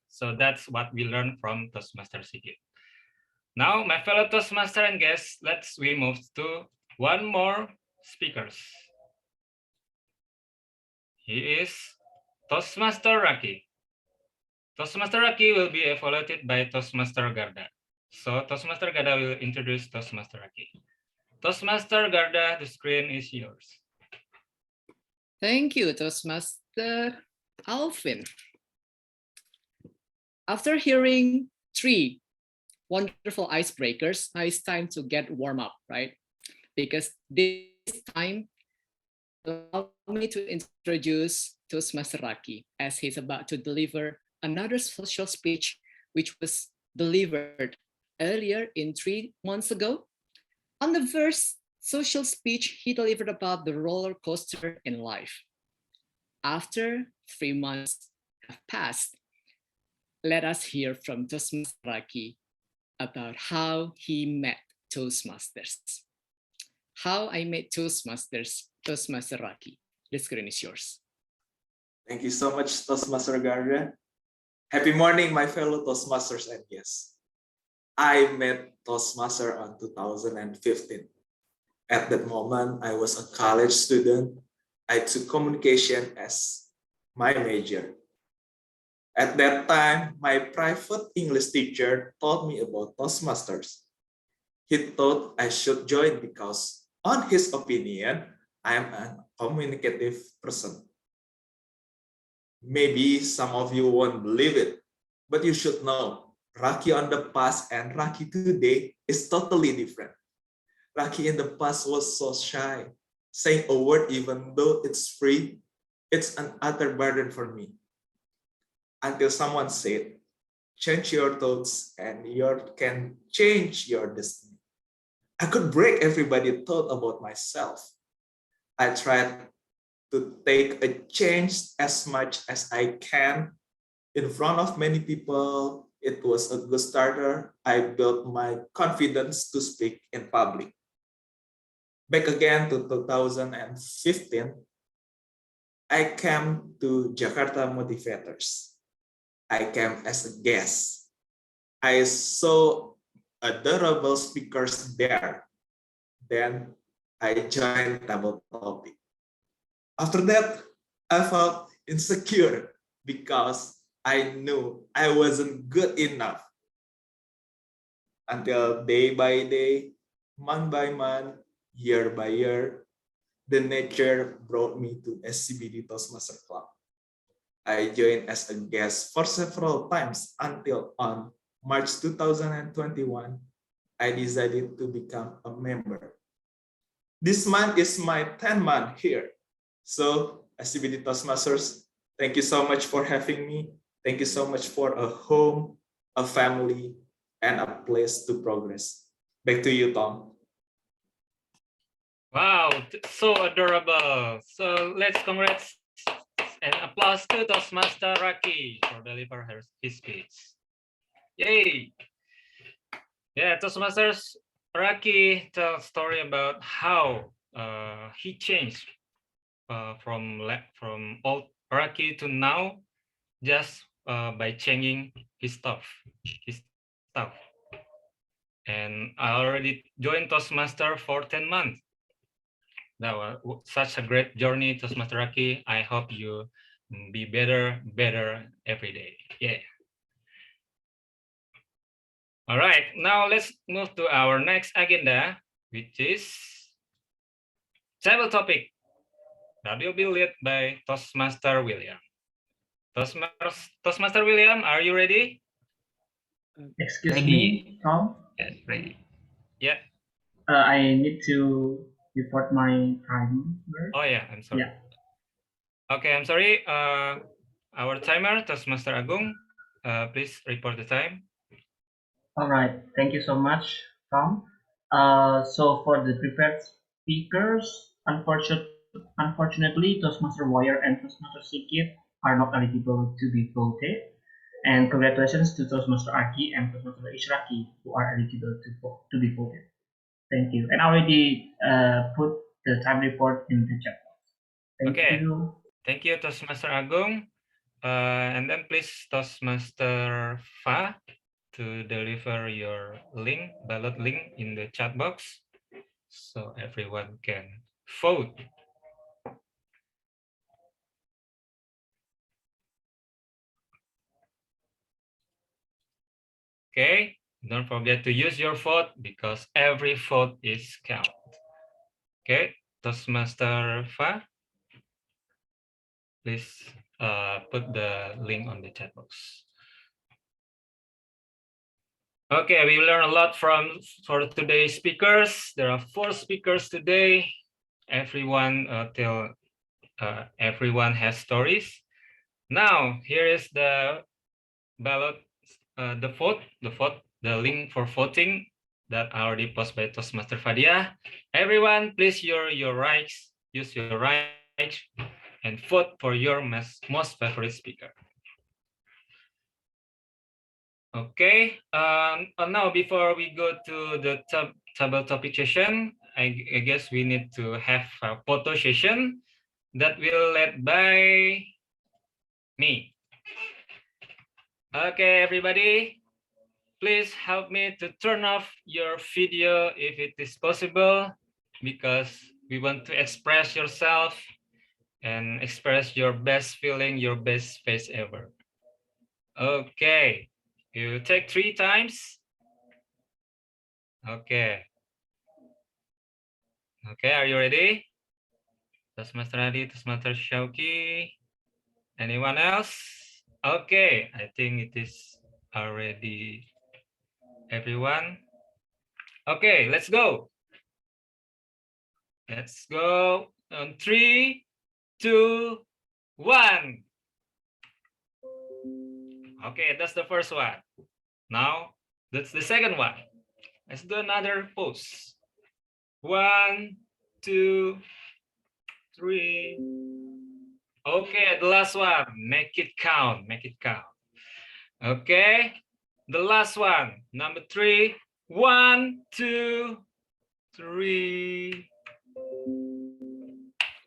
So that's what we learn from Toastmaster Sigit. Now, my fellow Toastmaster and guests, we move to one more speakers. He is Toastmaster Raki. Toastmaster Raki will be evaluated by Toastmaster Garda. So Toastmaster Garda will introduce Toastmaster Raki. Toastmaster Garda, the screen is yours. Thank you, Toastmaster. Alvin. After hearing 3 wonderful icebreakers, now it's time to get warm up, right? Because this time, allow me to introduce Toastmaster Raki, as he's about to deliver another social speech, which was delivered earlier in 3 months ago. On the first social speech, he delivered about the roller coaster in life. After 3 months have passed, let us hear from Toastmaster Raki about how he met Toastmasters. How I met Toastmasters, Toastmaster Raki. The screen is yours. Thank you so much, Toastmaster Garda. Happy morning, my fellow Toastmasters and guests. I met Toastmaster on 2015. At that moment, I was a college student. I took communication as my major. At that time, my private English teacher taught me about Toastmasters. He thought I should join because, on his opinion, I am a communicative person. Maybe some of you won't believe it, but you should know, Raki on the past and Raki today is totally different. Raki in the past was so shy. Saying a word even though it's free, it's an utter burden for me. Until someone said, change your thoughts and you can change your destiny. I could break everybody's thought about myself. I tried to take a change as much as I can. In front of many people, it was a good starter. I built my confidence to speak in public. Back again to 2015, I came to Jakarta Motivators. I came as a guest. I saw adorable speakers there. Then I joined Table Topic. After that, I felt insecure because I knew I wasn't good enough. Until day by day, month by month, year by year, the nature brought me to SCBD Toastmasters Club. I joined as a guest for several times until on March 2021, I decided to become a member. This month is my 10th month here. So, SCBD Toastmasters, thank you so much for having me. Thank you so much for a home, a family, and a place to progress. Back to you, Tom. Wow, so adorable. So let's congrats and applause to Toastmaster Raki for deliver his speech. Yay! Yeah, Toastmasters Raki tells story about how he changed from old Raki to now just by changing his stuff. And I already joined Toastmaster for 10 months. That was such a great journey, Toastmaster Raki. I hope you be better every day. Yeah. All right, now let's move to our next agenda, which is table topic that will be led by Toastmaster William. Toastmaster William, are you ready? Excuse me, Tom? Yes, ready. Yeah. I need to report my time. Oh yeah, I'm sorry. Yeah. Okay, I'm sorry. Our timer, Toastmaster Agung, please report the time. All right. Thank you so much, Tom. So for the prepared speakers, unfortunately, Toastmaster Whyre and Toastmaster Sigit are not eligible to be voted. And congratulations to Toastmaster Argi and Toastmaster Isyraqi who are eligible to be voted. Thank you. And I already put the time report in the chat box. Thank you. Thank you, Toastmaster Agung. And then please, Toastmaster Fa, to deliver your link, ballot link in the chat box so everyone can vote. Okay, don't forget to use your vote because every vote is count. Okay, Toastmaster Fa, please put the link on the chat box. Okay, we learned a lot for today's speakers. There are 4 speakers today. Everyone everyone has stories. Now here is the ballot, the link for voting that I already posted by Toastmaster Fadia. Everyone, please use your rights and vote for your most favorite speaker. Okay, now before we go to the table topic session, I guess we need to have a photo session that will led by me. Okay, everybody, please help me to turn off your video if it is possible, because we want to express yourself and express your best feeling, your best face ever. Okay. You take 3 times. Okay. Okay, are you ready? Toastmaster Adi, Toastmaster Shauki. Anyone else? Okay, I think it is already everyone. Okay, let's go. Let's go on 3, 2, 1. Okay, that's the first one. Now, that's the second one. Let's do another pose. 1, 2, 3. Okay, the last one. Make it count. Make it count. Okay, the last one. Number 3. 1, 2, 3.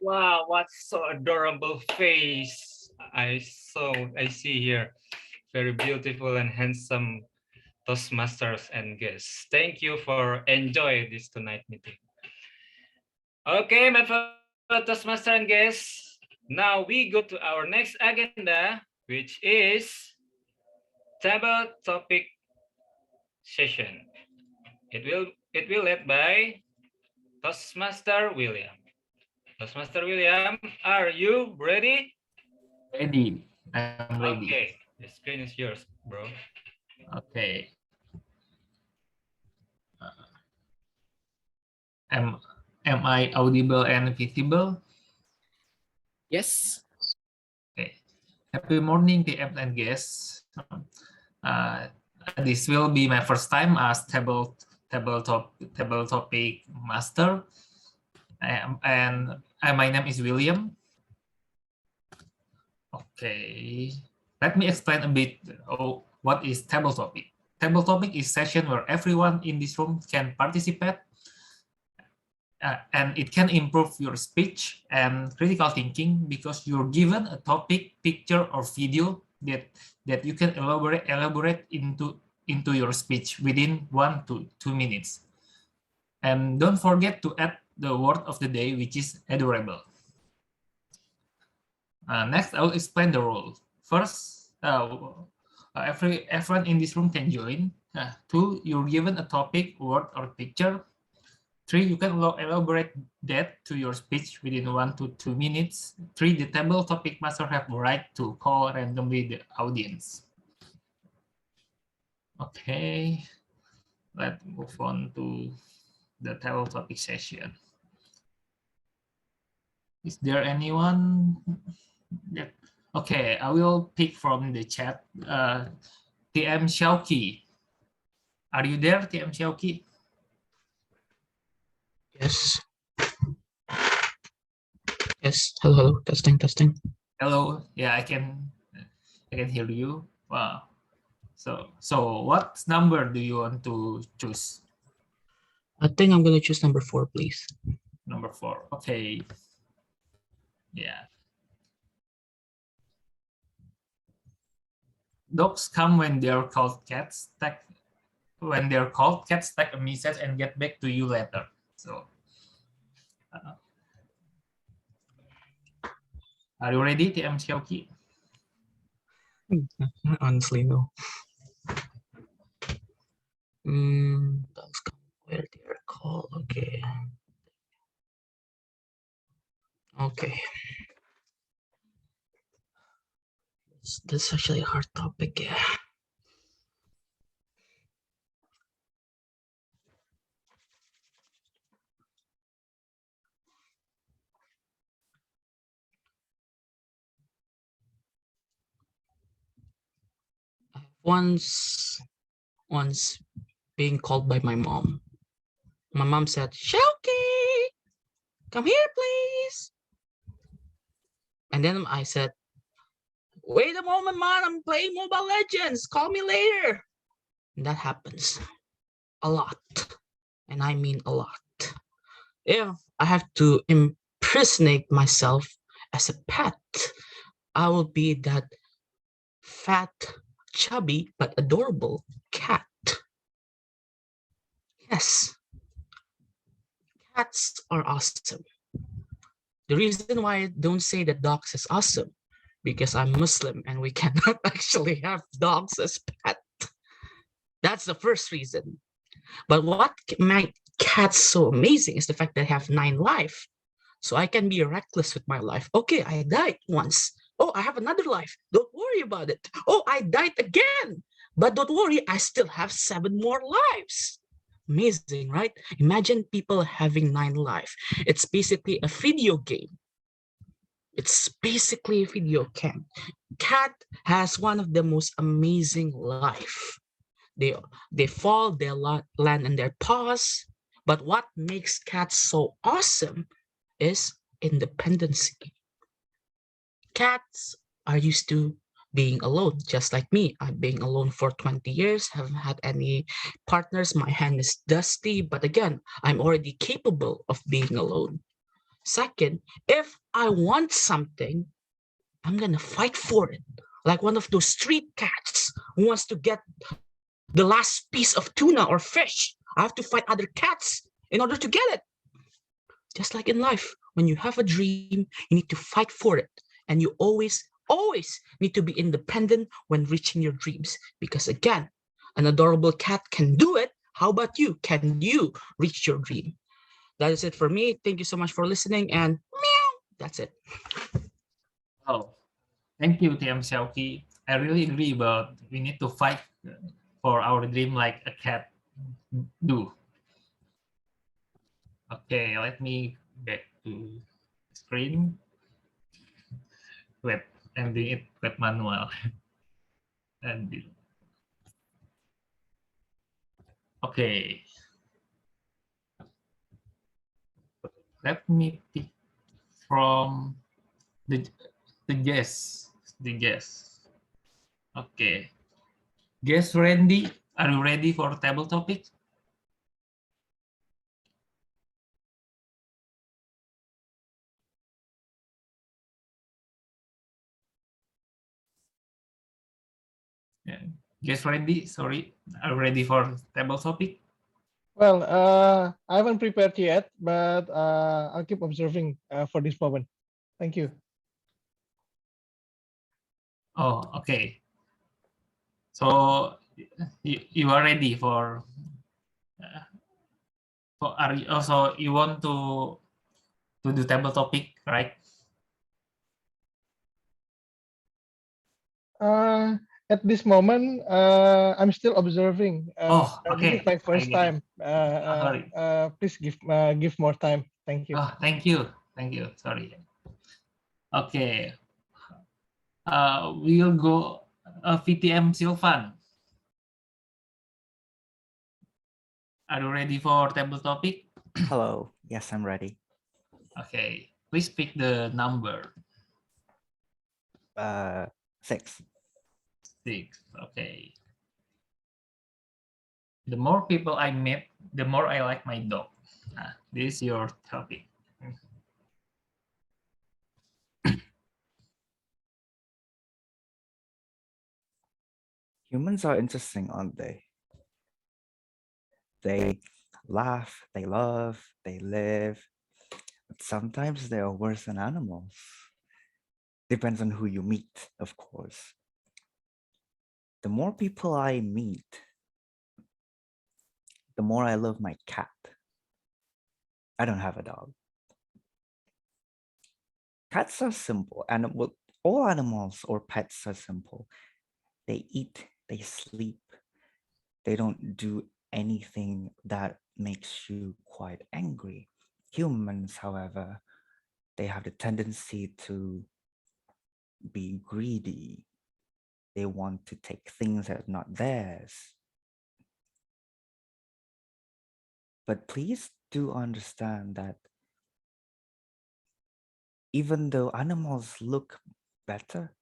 Wow, what so adorable face I see here. Very beautiful and handsome Toastmasters and guests. Thank you for enjoying this tonight meeting. Okay, my fellow Toastmasters and guests. Now we go to our next agenda, which is table topic session. It will led by Toastmaster William. Toastmaster William, are you ready? Ready. I'm ready. Okay, the screen is yours, bro. Okay. Am I audible and visible? Yes. Okay. Happy morning, TM and guests. This will be my first time as table topic master. My name is William. Okay. Let me explain a bit what is table topic. Table topic is session where everyone in this room can participate, and it can improve your speech and critical thinking because you're given a topic, picture, or video that you can elaborate into your speech within 1 to 2 minutes. And don't forget to add the word of the day, which is adorable. Next, I will explain the rule. First, everyone in this room can join. 2, you're given a topic, word, or picture. 3, you can elaborate that to your speech within 1 to 2 minutes. 3, the table topic master have the right to call randomly the audience. Okay, let's move on to the table topic session. Is there anyone? Okay, I will pick from the chat. TM Xiaoqi. Are you there, TM Xiaoqi? Yes. Yes. Hello. Hello. Testing. Testing. Hello. Yeah, I can hear you. Wow. So what number do you want to choose? I think I'm gonna choose number 4, please. Number 4. Okay. Yeah. Dogs come when they're called. Cats when they're called. Cats take a message and get back to you later. So, are you ready, TM Xiaoqi? Honestly, no. Dogs come where they're called. Okay. Okay. That's actually a hard topic. Yeah. Once being called by my mom. My mom said, "Shauki, come here, please." And then I said, "Wait a moment, mom, I'm playing Mobile Legends. Call me later." And that happens a lot. And I mean a lot. If I have to impersonate myself as a pet, I will be that fat, chubby, but adorable cat. Yes, cats are awesome. The reason why I don't say that dogs is awesome, because I'm Muslim and we cannot actually have dogs as pet. That's the first reason. But what makes cats so amazing is the fact that I have 9 lives. So I can be reckless with my life. Okay, I died once. Oh, I have another life. Don't worry about it. Oh, I died again. But don't worry, I still have 7 more lives. Amazing, right? Imagine people having 9 lives. It's basically a video game. It's basically a video game. Cat has one of the most amazing life. They fall, they land in their paws. But what makes cats so awesome is independency. Cats are used to being alone, just like me. I'm being alone for 20 years, haven't had any partners. My hand is dusty, but again, I'm already capable of being alone. Second, if I want something, I'm gonna fight for it. Like one of those street cats who wants to get the last piece of tuna or fish. I have to fight other cats in order to get it. Just like in life, when you have a dream, you need to fight for it. And you always need to be independent when reaching your dreams. Because again, an adorable cat can do it. How about you? Can you reach your dream? That is it for me. Thank you so much for listening, and meow, that's it. Oh, thank you, TM Xiaoqi. I really agree about we need to fight for our dream like a cat do. Okay, let me back to screen. Web, I'm doing it web manual. And okay. Let me pick from the guest. Okay. Guest Randy, are you ready for table topic? Yeah. Guest Randy, sorry, are you ready for table topic? Well, I haven't prepared yet, but I'll keep observing for this moment. Thank you. Oh, okay. So you are ready for are you also you want to do table topic, right? At this moment, I'm still observing. Oh, okay. This is my first time. Sorry. Please give more time. Thank you. Oh, thank you. Sorry. Okay. We'll go VTM Silvan. Are you ready for table topic? Hello. Yes, I'm ready. Okay. Please pick the number. 6. 6. Okay. The more people I meet, the more I like my dog. This is your topic. Humans are interesting, aren't they? They laugh, they love, they live. But sometimes they are worse than animals. Depends on who you meet, of course. The more people I meet, the more I love my cat. I don't have a dog. Cats are simple, and All animals or pets are simple. They eat, they sleep. They don't do anything that makes you quite angry. Humans, however, they have the tendency to be greedy. They want to take things that are not theirs. But please do understand that even though animals look better,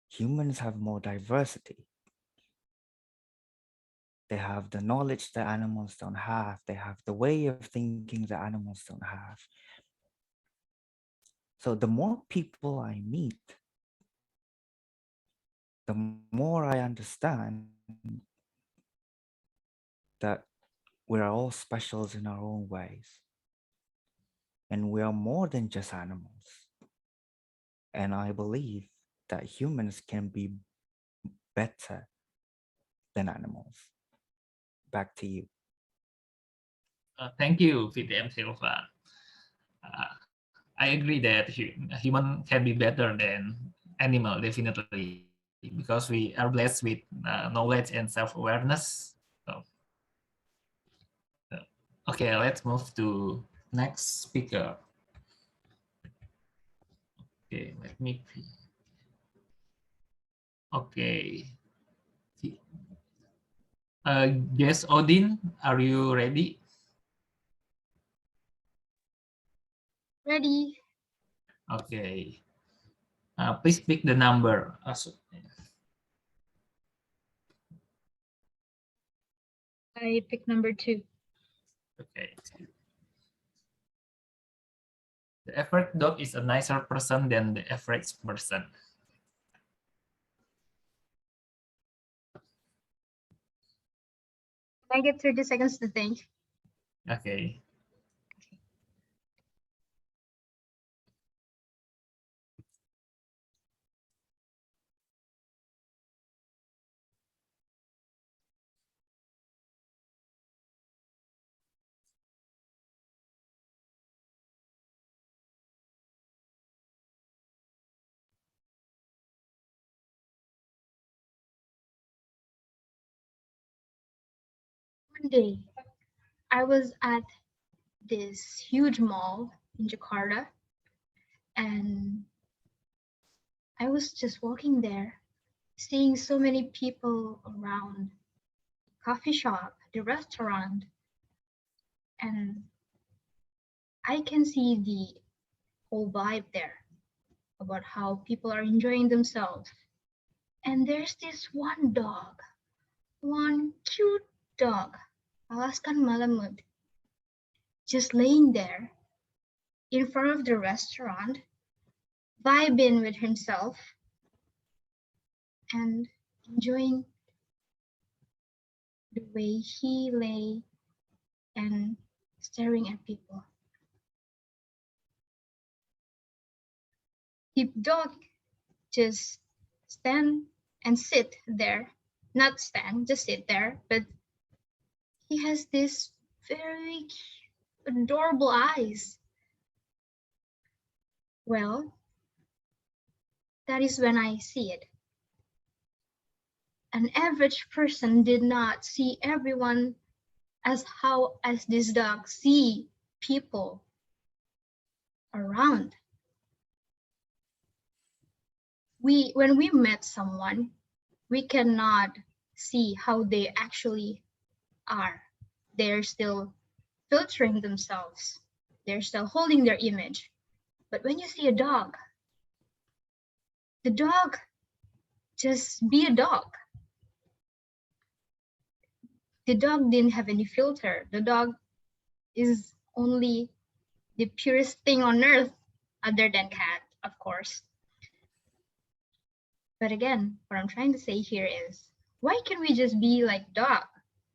humans have more diversity. They have the knowledge that animals don't have. They have the way of thinking that animals don't have. So the more people I meet, the more I understand that we're all specials in our own ways. And we are more than just animals. And I believe that humans can be better than animals. Back to you. Thank you, VTM Silva. I agree that human can be better than animal, definitely, because we are blessed with knowledge and self-awareness. So, okay, let's move to next speaker. Okay, let me. Okay. Yes, Odin, are you ready? Ready. Okay. Please pick the number. I pick number 2. Okay. The average dog is a nicer person than the average person. I get 30 seconds to think. Okay. One day, I was at this huge mall in Jakarta, and I was just walking there, seeing so many people around, coffee shop, the restaurant, and I can see the whole vibe there about how people are enjoying themselves. And there's this one dog, one cute dog, Alaskan Malamute, just laying there in front of the restaurant, vibing with himself and enjoying the way he lay and staring at people. The dog just stand and sit there, not stand, just sit there, but he has this very adorable eyes. Well, that is when I see it. An average person did not see everyone as this dog see people around. When we met someone, we cannot see how they actually are. They're still filtering themselves. They're still holding their image. But when you see a dog, the dog just be a dog. The dog didn't have any filter. The dog is only the purest thing on earth, other than cat, of course. But again, what I'm trying to say here is, why can't we just be like dog?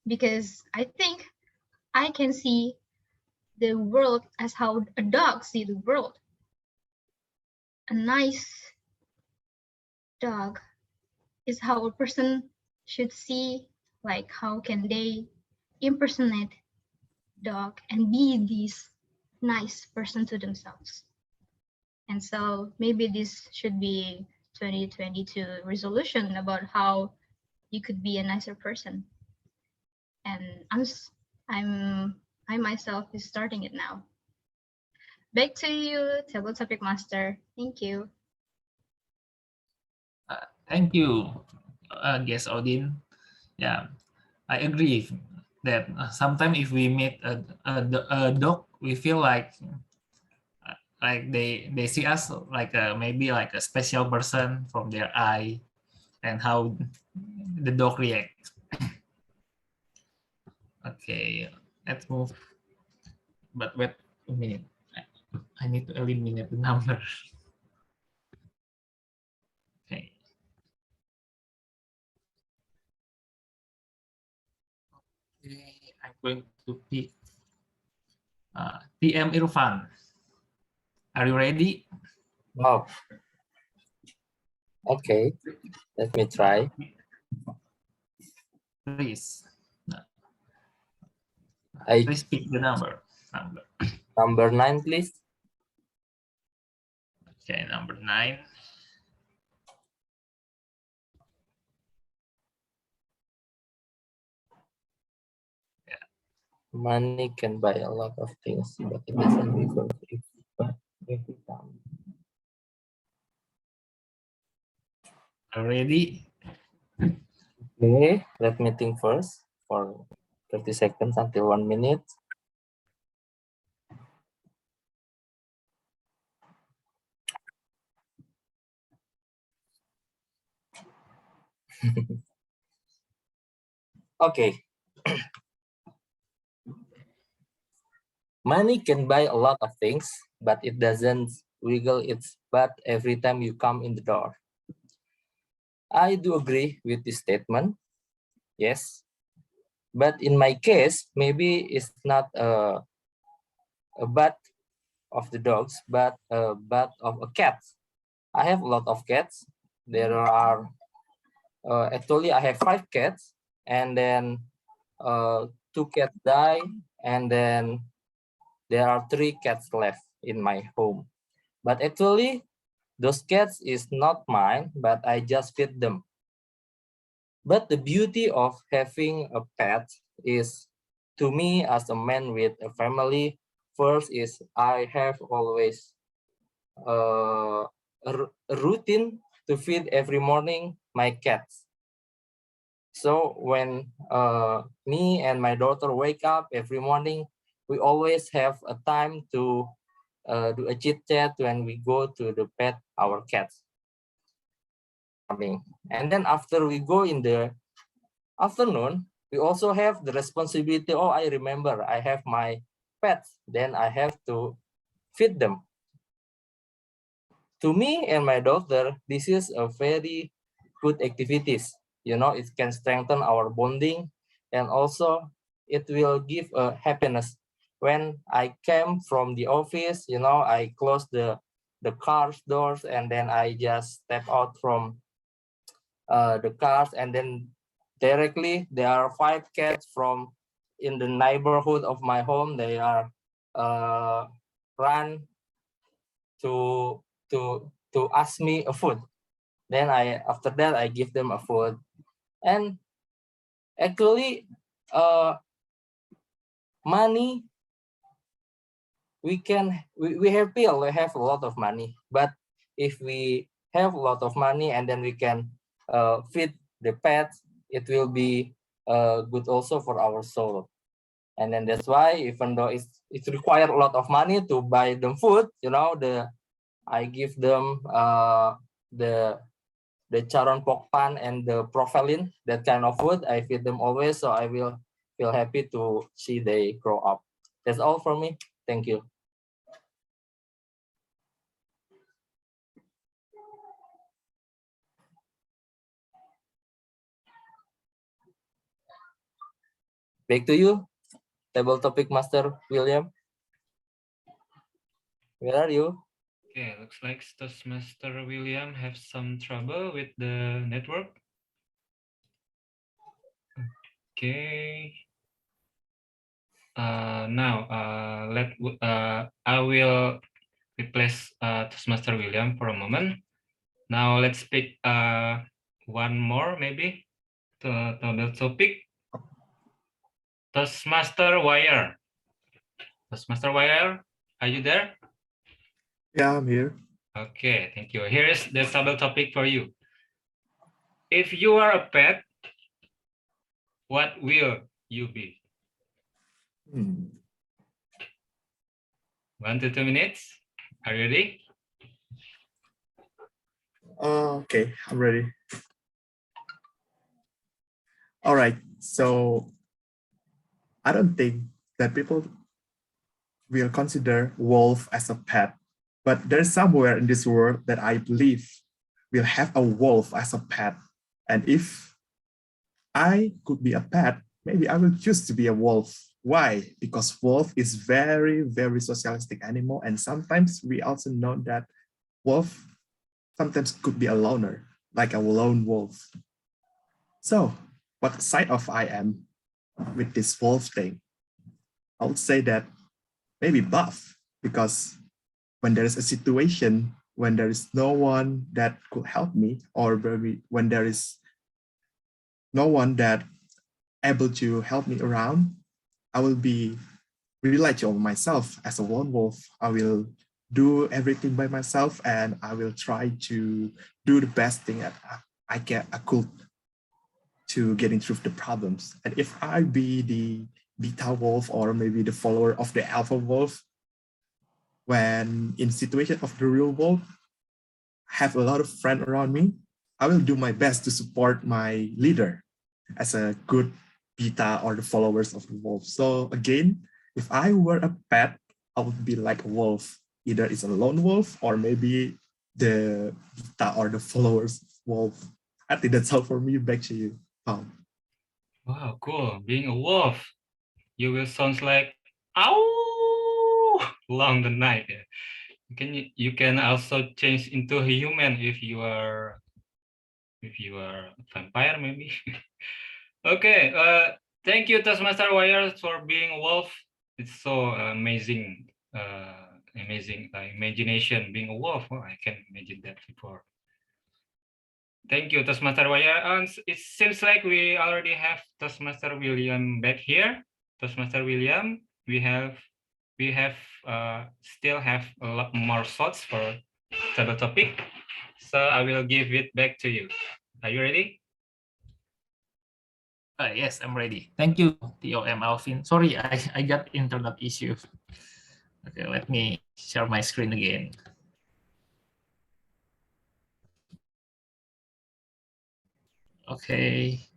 Because I think I can see the world as how a dog see the world. A nice dog is how a person should see, like how can they impersonate dog and be this nice person to themselves. And so maybe this should be 2022 resolution about how you could be a nicer person. And I myself is starting it now. Back to you, table topic master. Thank you. Thank you, guest Odin. Yeah, I agree that sometimes if we meet a dog, we feel like they see us like maybe like a special person from their eye and how the dog reacts. Okay, let's move. But wait a minute. I need to eliminate the number. Okay. Okay, I'm going to pick TM Irfan. Are you ready? Wow. Okay, let me try. Please. I Please pick the number. Number 9, please. Okay, number 9. Money can buy a lot of things, but it doesn't resolve it. But every time. Ready? Okay, let me think first for 30 seconds until 1 minute. Okay. Money can buy a lot of things, but it doesn't wiggle its butt every time you come in the door. I do agree with this statement. Yes. But in my case, maybe it's not a butt of the dogs, but a butt of a cat. I have a lot of cats. There are actually I have 5 cats, and then 2 cats die, and then there are 3 cats left in my home. But actually, those cats is not mine, but I just feed them. But the beauty of having a pet is, to me as a man with a family, first is I have always a routine to feed every morning my cats. So when me and my daughter wake up every morning, we always have a time to do a chit chat when we go to the pet our cats. And then after we go in the afternoon, we also have the responsibility. Oh, I remember I have my pets. Then I have to feed them. To me and my daughter, this is a very good activities. You know, it can strengthen our bonding, and also it will give a happiness. When I came from the office, you know, I close the car's doors, and then I just step out from the cars, and then directly there are 5 cats from in the neighborhood of my home. They are run to ask me a food. Then after that I give them a food. And actually money, we happy, we have a lot of money, but if we have a lot of money and then we can feed the pets, it will be good also for our soul. And then that's why, even though it requires a lot of money to buy them food, you know, I give them the charon pokpan and the profiling, that kind of food. I feed them always, so I will feel happy to see they grow up. That's all from me. Thank you. Back to you, table topic master William. Where are you? Okay, looks like Toastmaster William have some trouble with the network. Okay. Now I will replace Toastmaster William for a moment. Now let's pick one more maybe to the topic. Toastmaster Whyre. Toastmaster Whyre, are you there? Yeah, I'm here. Okay, thank you. Here is the double topic for you. If you are a pet, what will you be? 1 to 2 minutes. Are you ready? Okay, I'm ready. All right, so I don't think that people will consider wolf as a pet, but there's somewhere in this world that I believe will have a wolf as a pet. And if I could be a pet, maybe I will choose to be a wolf. Why? Because wolf is very, very socialistic animal. And sometimes we also know that wolf sometimes could be a loner, like a lone wolf. So what side of I am with this wolf thing? I would say that maybe both, because when there is a situation, when there is no one that could help me, or maybe when there is no one that able to help me around, I will be rely on myself as a lone wolf. I will do everything by myself, and I will try to do the best thing that I could to getting through the problems. And if I be the beta wolf or maybe the follower of the alpha wolf, when in situation of the real world, have a lot of friends around me, I will do my best to support my leader as a good beta or the followers of the wolf. So again, if I were a pet, I would be like a wolf. Either it's a lone wolf or maybe the beta or the followers wolf. I think that's all for me. Back to you, Tom. Wow, cool. Being a wolf, you will sound like ow along the night. You can also change into a human if you are a vampire maybe. Okay, thank you Toastmaster Whyre for being a wolf. It's so amazing, imagination being a wolf. Oh, I can imagine that before. Thank you, Toastmaster Whyre. It seems like we already have Toastmaster William back here. Toastmaster William, we still have a lot more slots for the topic. So I will give it back to you. Are you ready? Yes, I'm ready. Thank you, TOM Alvin. Sorry, I got internet issue. Okay, let me share my screen again. Okay.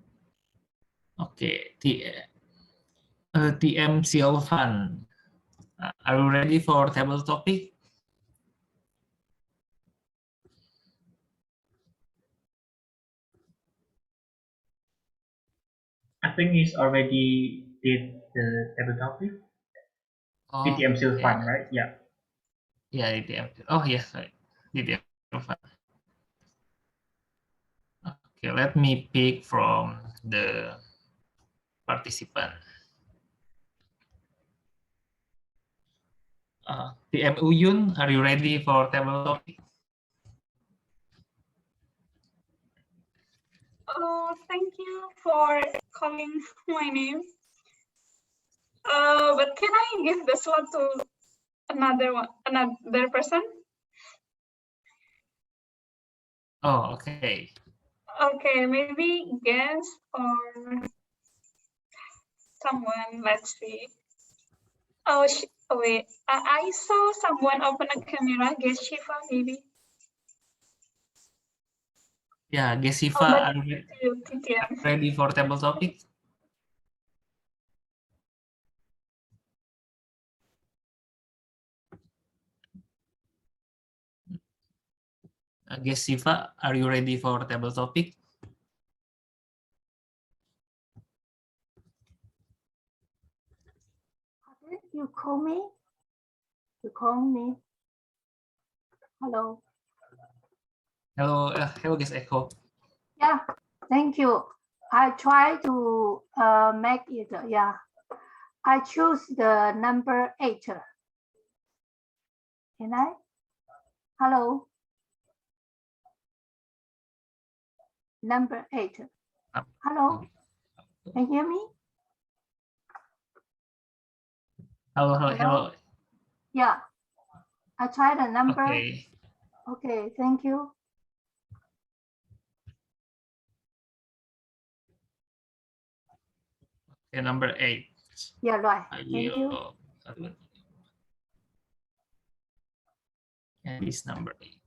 Okay, TM Silvan. Are you ready for table topic? I think he's already did the table topic. Oh, DTM still okay. fun, right? Yeah. Yeah, DTM. Oh, yes, sorry. DTM. Okay, let me pick from the participant. TM Uyun, are you ready for table topic? Oh, thank you for calling my name. But can I give the slot to another person? Oh, okay. Okay, maybe guess or someone. Let's see. Oh, wait. I saw someone open a camera. Guess Shiva, maybe. Yeah, Gesiva, but are you TTM. ready for table topic? Gesiva, are you ready for table topic? You call me? You call me? Hello. Hello, hello, guys. Echo. Yeah, thank you. I try to make it. Yeah, I choose the number 8. Can I? Hello. Number 8. Hello. Can you hear me? Hello, hello, hello. Yeah. I tried the number. Okay. Okay, thank you. Okay, number 8. Yeah, right. I Thank you. will. And this number 8.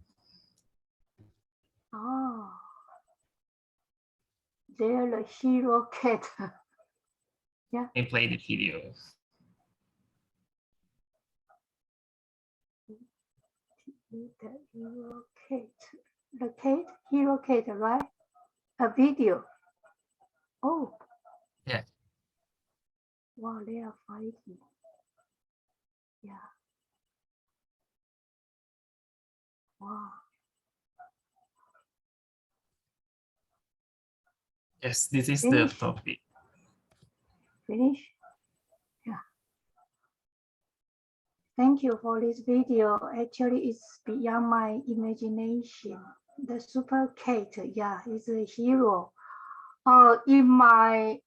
Oh. They're the hero cat. Yeah. I play the video. The hero cat. The cat, hero cat, right? A video. Oh. Yeah. Wow, they are fighting. Yeah. Wow. Yes, this is Finish. the topic. Finish. Yeah. Thank you for this video. Actually, it's beyond my imagination. The super cat, yeah, is a hero. In my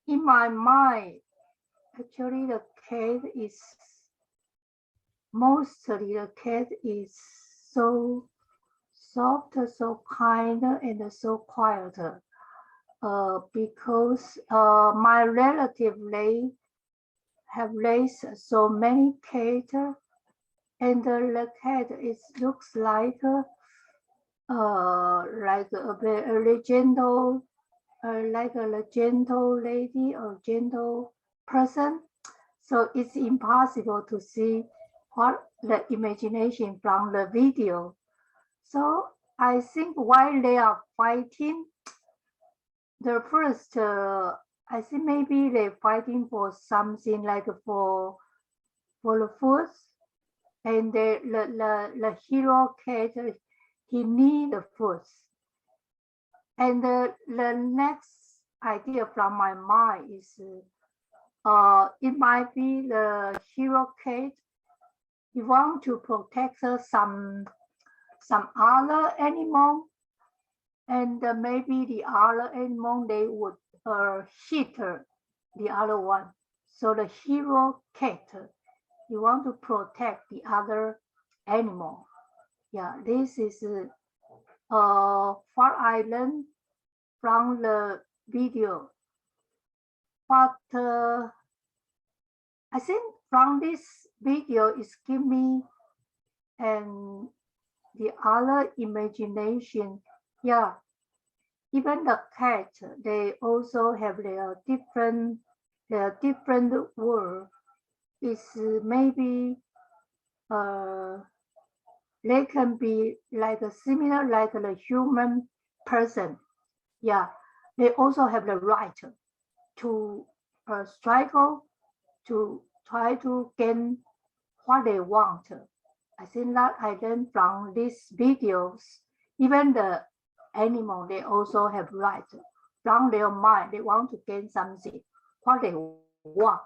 mind, actually, the cat is mostly the cat is so soft, so kind, and so quiet. Because my relative have raised so many cats, and the cat looks like a gentle, like a gentle lady or gentle person. So it's impossible to see what the imagination from the video. So I think while they are fighting, the first, I think maybe they're fighting for something like for the food, and the hero cat, he need the food. And the next idea from my mind is, it might be the hero cat, he want to protect some other animal, and maybe the other animal, they would hit the other one. So the hero cat, he want to protect the other animal. Yeah, this is what I learned from the video. But I think from this video, it's give me and the other imagination. Yeah, even the cat, they also have their different world. It's maybe they can be like a similar like the human person. Yeah, they also have the right to struggle, to try to gain what they want. I think that I learned from these videos. Even the animal, they also have right from their mind. They want to gain something, what they want.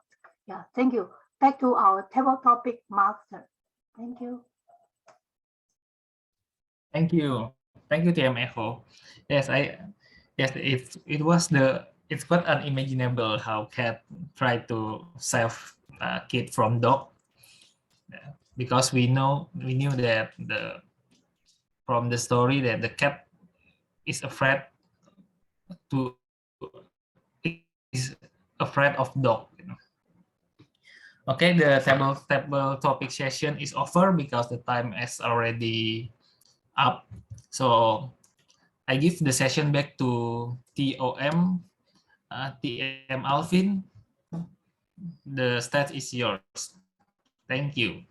Yeah, thank you. Back to our table topic master. Thank you. Thank you. Thank you, TM Echo. Yes, it was it's quite unimaginable how cat tried to save kid from dog. Because we knew that from the story that the cat is afraid of dog. Okay, the table topic session is over because the time is already up. So I give the session back to TOM, TM Alvin. The stage is yours. Thank you.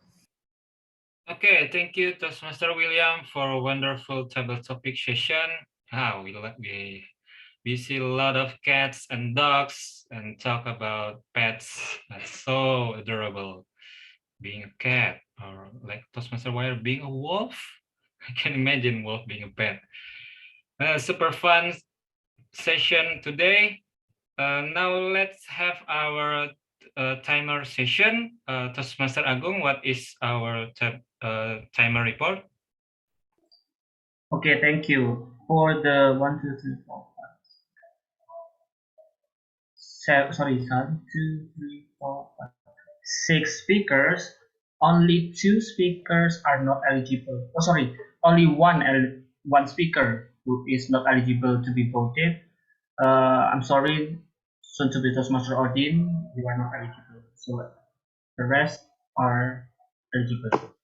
Okay, thank you, Toastmaster William, for a wonderful table topic session. We see a lot of cats and dogs and talk about pets. That's so adorable. Being a cat, or like Toastmaster Whyre being a wolf. I can imagine wolf being a pet. Super fun session today. Now let's have our timer session. Toastmaster Agung, what is our timer report? Okay, thank you. For the 1, 2, 3, 4, 5, 7, sorry, 1, 2, 3, 4, 5, 6 speakers, only 2 speakers are not eligible. Oh, sorry, only one speaker who is not eligible to be voted. I'm sorry, soon to be Toastmaster Odin, you are not eligible. So the rest are eligible.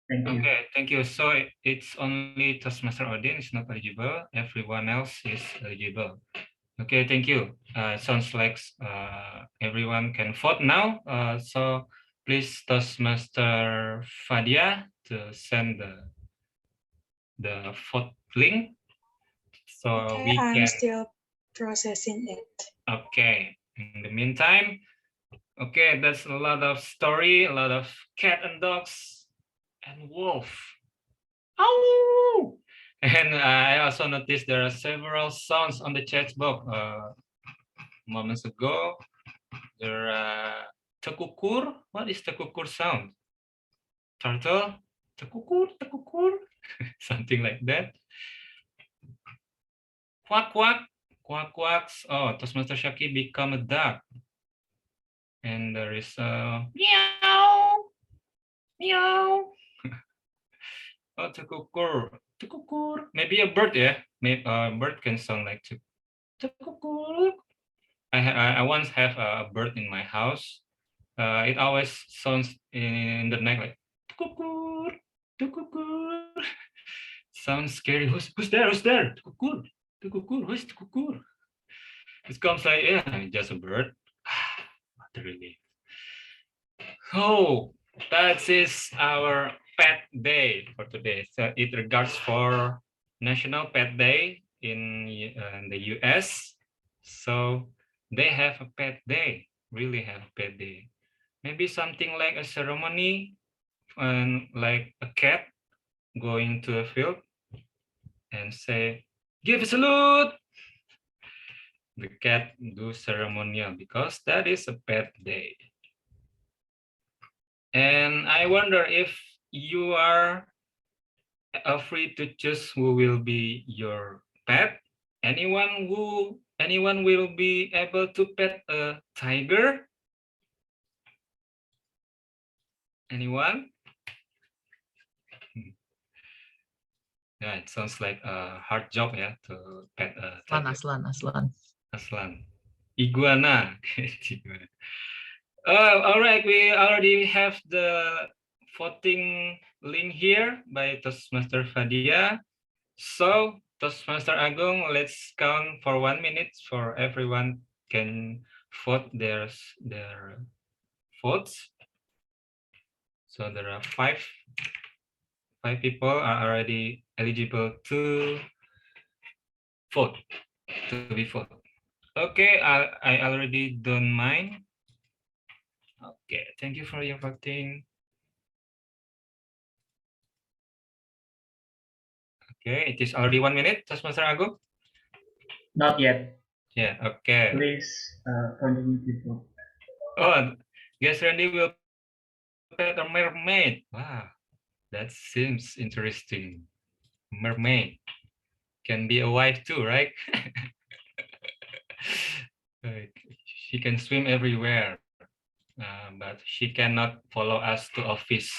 Thank you. Okay, thank you. So it's only Toastmaster Odin is not eligible. Everyone else is eligible. Okay, thank you. Sounds like everyone can vote now. So please Toastmaster Fadia to send the vote link so Okay, we I'm can. still processing it. Okay. In the meantime, okay, that's a lot of story, a lot of cat and dogs and wolf. Ow! And I also noticed there are several sounds on the chat box. Moments ago, there are tekukur. What is tekukur sound? Turtle? Tekukur, tekukur, something like that. Quack, quack, quack, quacks. Oh, Toastmaster Shaki become a duck. And there is a meow, meow. Oh, tekukur, tekukur. Maybe a bird, yeah. Maybe a bird can sound like tekukur. I once have a bird in my house. It always sounds in the neck like tekukur, tekukur. Sounds scary. Who's there? Who's there? Tekukur, tekukur. Who's tekukur? It comes like, yeah, just a bird. What a relief. Oh, that is our pet day for today. So it regards for National Pet Day in the US. So they have a pet day, really have a pet day. Maybe something like a ceremony and like a cat going to a field and say, give a salute. The cat do ceremonial because that is a pet day. And I wonder if you are free to choose who will be your pet. Anyone will be able to pet a tiger? Anyone? Yeah, it sounds like a hard job, yeah, to pet a tiger. Aslan. Iguana. All right, we already have the voting link here by Toastmaster Fadia. So Toastmaster Agung, let's count for 1 minute for everyone can vote their votes. So there are five people are already eligible to vote, to be voted. Okay, I already done mine. Okay, thank you for your voting. Okay, it is already 1 minute, Toastmaster Agung? Not yet. Yeah, okay. Please continue to vote. Oh, guess Randy will pet a mermaid. Wow, that seems interesting. Mermaid can be a wife too, right? She can swim everywhere, but she cannot follow us to office,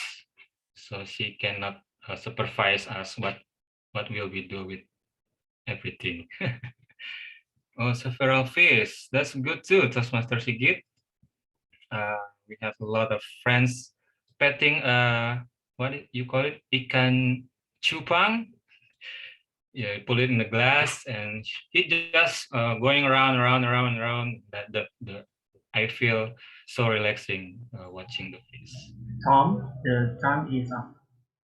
so she cannot supervise us what will we do with everything. Oh, several fish. That's good too, Toastmaster Sigit. We have a lot of friends petting what you call it, ikan cupang. Yeah, put it in the glass and it just going around. That I feel so relaxing watching the fish. Tom, the time is up.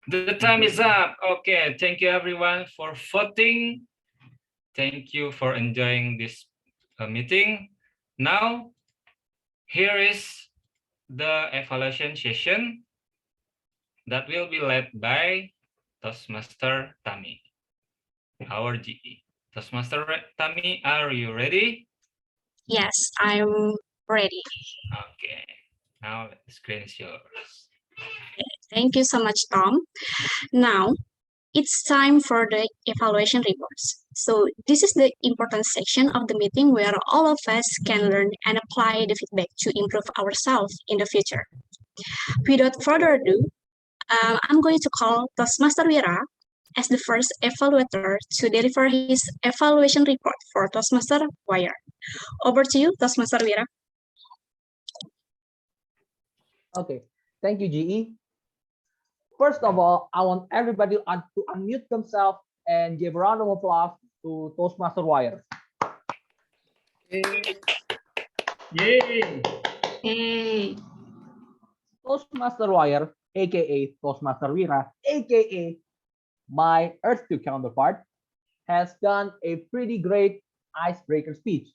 The time is up. Okay, thank you everyone for voting. Thank you for enjoying this meeting. Now, here is the evaluation session that will be led by Toastmaster Tami, our GE. Toastmaster Tami, are you ready? Yes, I'm ready. Okay, now the screen is yours. Thank you so much, Tom. Now, it's time for the evaluation reports. So this is the important section of the meeting where all of us can learn and apply the feedback to improve ourselves in the future. Without further ado, I'm going to call Toastmaster Whyre as the first evaluator to deliver his evaluation report for Toastmaster Whyre. Over to you, Toastmaster Whyre. Okay, thank you, GE. First of all, I want everybody to unmute themselves and give a round of applause to Toastmaster Whyre. Yay! Hey. Toastmaster Whyre, aka Toastmaster Whyre, aka my Earth 2 counterpart, has done a pretty great icebreaker speech.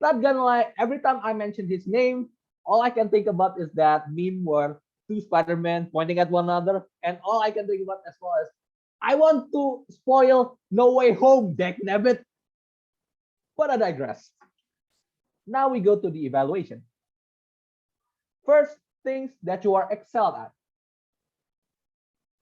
Not gonna lie, every time I mention his name, all I can think about is that meme where two Spider-Men pointing at one another, and all I can think about as well as, I want to spoil No Way Home, dagnabbit. But I digress. Now we go to the evaluation. First, things that you are excelled at.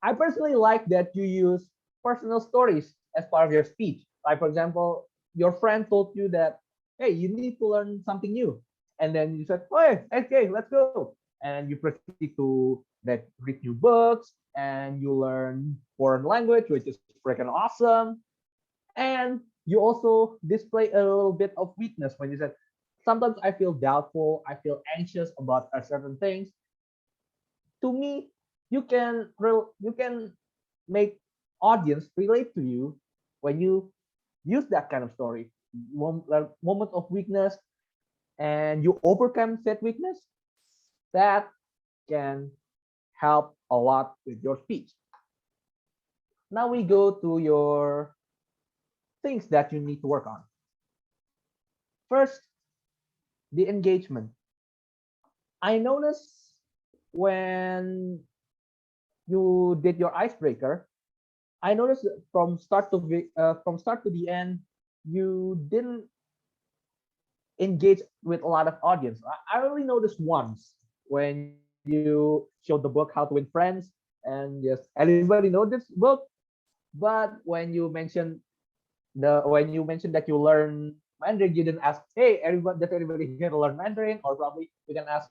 I personally like that you use personal stories as part of your speech. Like, for example, your friend told you that, hey, you need to learn something new. And then you said, oh, hey, okay, let's go. And you proceed to read new books and you learn foreign language, which is freaking awesome. And you also display a little bit of weakness when you said, sometimes I feel doubtful, I feel anxious about certain things. To me, you can make audience relate to you when you use that kind of story. Moment of weakness, and you overcome that weakness, that can help a lot with your speech. Now we go to your things that you need to work on. First, the engagement. I noticed when you did your icebreaker, I noticed from start to the end, you didn't engage with a lot of audience. I only noticed once when you showed the book How to Win Friends, and yes, everybody know this book. But when you mentioned that you learn Mandarin, you didn't ask, hey, does everybody here learn Mandarin? Or probably you can ask,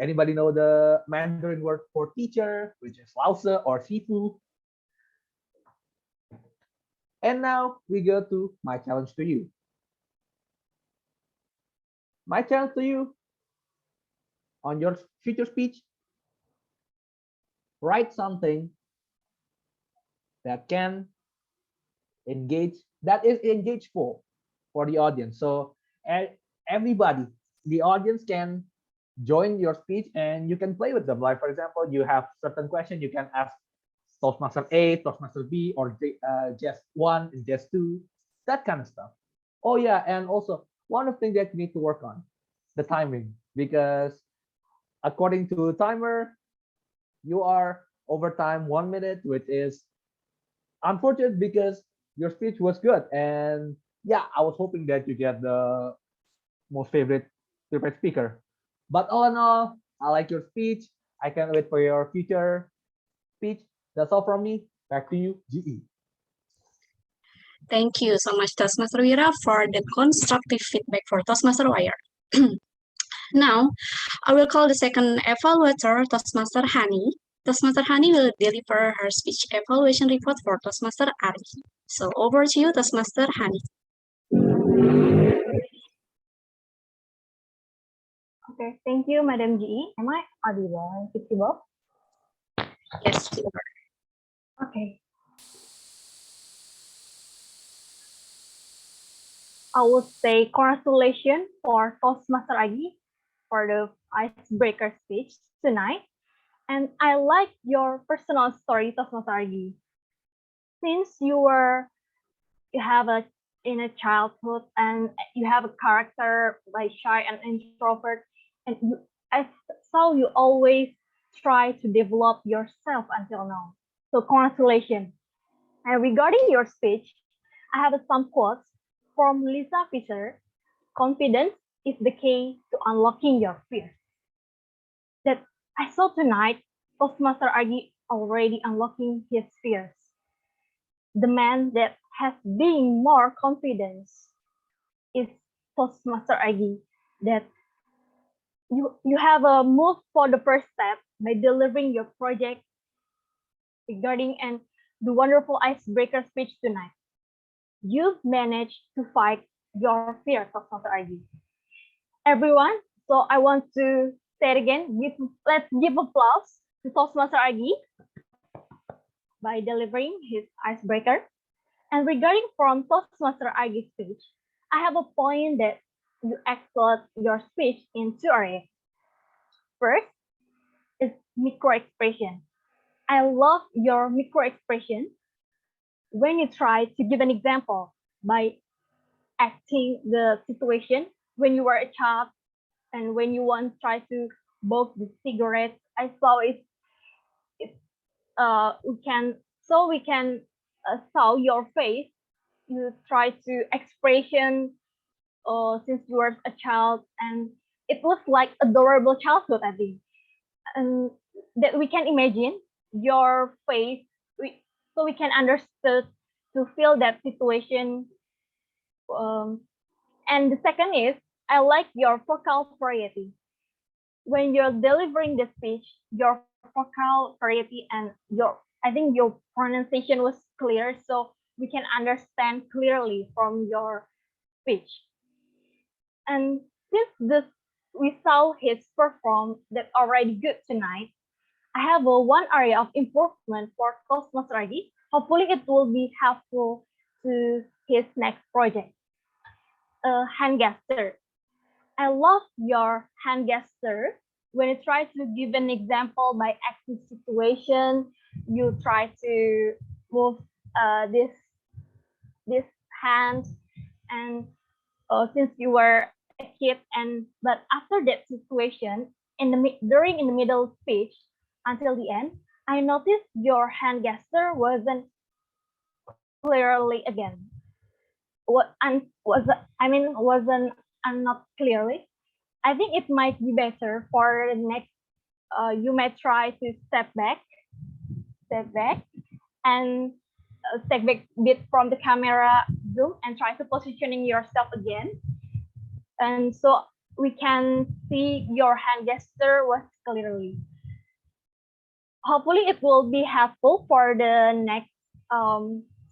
anybody know the Mandarin word for teacher, which is Lause or Shifu? And now we go to my challenge to you. My challenge to you, on your future speech, write something that can that is engageful for the audience. So everybody, the audience can join your speech and you can play with them. Like, for example, you have certain questions, you can ask Toastmaster A, Toastmaster B, or just 1 and just 2, that kind of stuff. Oh yeah, and also one of the things that you need to work on, the timing, because according to timer, you are over time 1 minute, which is unfortunate because your speech was good. And yeah, I was hoping that you get the most favorite speaker. But all in all, I like your speech. I can't wait for your future speech. That's all from me. Back to you, GE. Thank you so much, Toastmaster Whyre, for the constructive feedback for Toastmaster Whyre. Now, I will call the second evaluator, Toastmaster Hani. Toastmaster Hani will deliver her speech evaluation report for Toastmaster Argi. So over to you, Toastmaster Hani. Okay, thank you, Madam GE. Am I audible and visible? Yes, you are. Okay. I would say congratulations for Toastmaster Argi for the icebreaker speech tonight. And I like your personal story, Toastmaster Argi. Since you have a inner childhood and you have a character like shy and introvert, and I saw you always try to develop yourself until now. So congratulations. And regarding your speech, I have some quotes from Lisa Fisher. Confidence is the key to unlocking your fears. That I saw tonight, Toastmaster Argi already unlocking his fears. the man that has being more confidence is Toastmaster Argi. That you have a move for the first step by delivering your project regarding and the wonderful icebreaker speech tonight. You've managed to fight your fear, Toastmaster Argi. Everyone, so I want to say it again. Let's give applause to Toastmaster Argi by delivering his icebreaker. And regarding from Toastmaster Argi's speech, I have a point that you excelled your speech in two areas. First is micro expression. I love your micro expression when you try to give an example by acting the situation when you were a child and when you once tried to smoke the cigarette. I saw it. We can saw your face. You try to expression since you were a child, and it was like adorable childhood, I think, and that we can imagine your face, so we can understand to feel that situation. And the second is, I like your vocal variety. When you're delivering the speech, your vocal variety and I think your pronunciation was clear, so we can understand clearly from your speech. And since we saw his perform that already good tonight, I have one area of improvement for Toastmaster Argi. Hopefully it will be helpful to his next project. Hand gesture. I love your hand gesture. When you try to give an example by acting situation, you try to move this hand, and since you were a kid, but after that situation in the middle speech until the end, I noticed your hand gesture wasn't clearly again. Wasn't not clearly. I think it might be better for the next. You may try to step back, and step back a bit from the camera zoom and try to positioning yourself again, and so we can see your hand gesture was clearly. Hopefully, it will be helpful for the next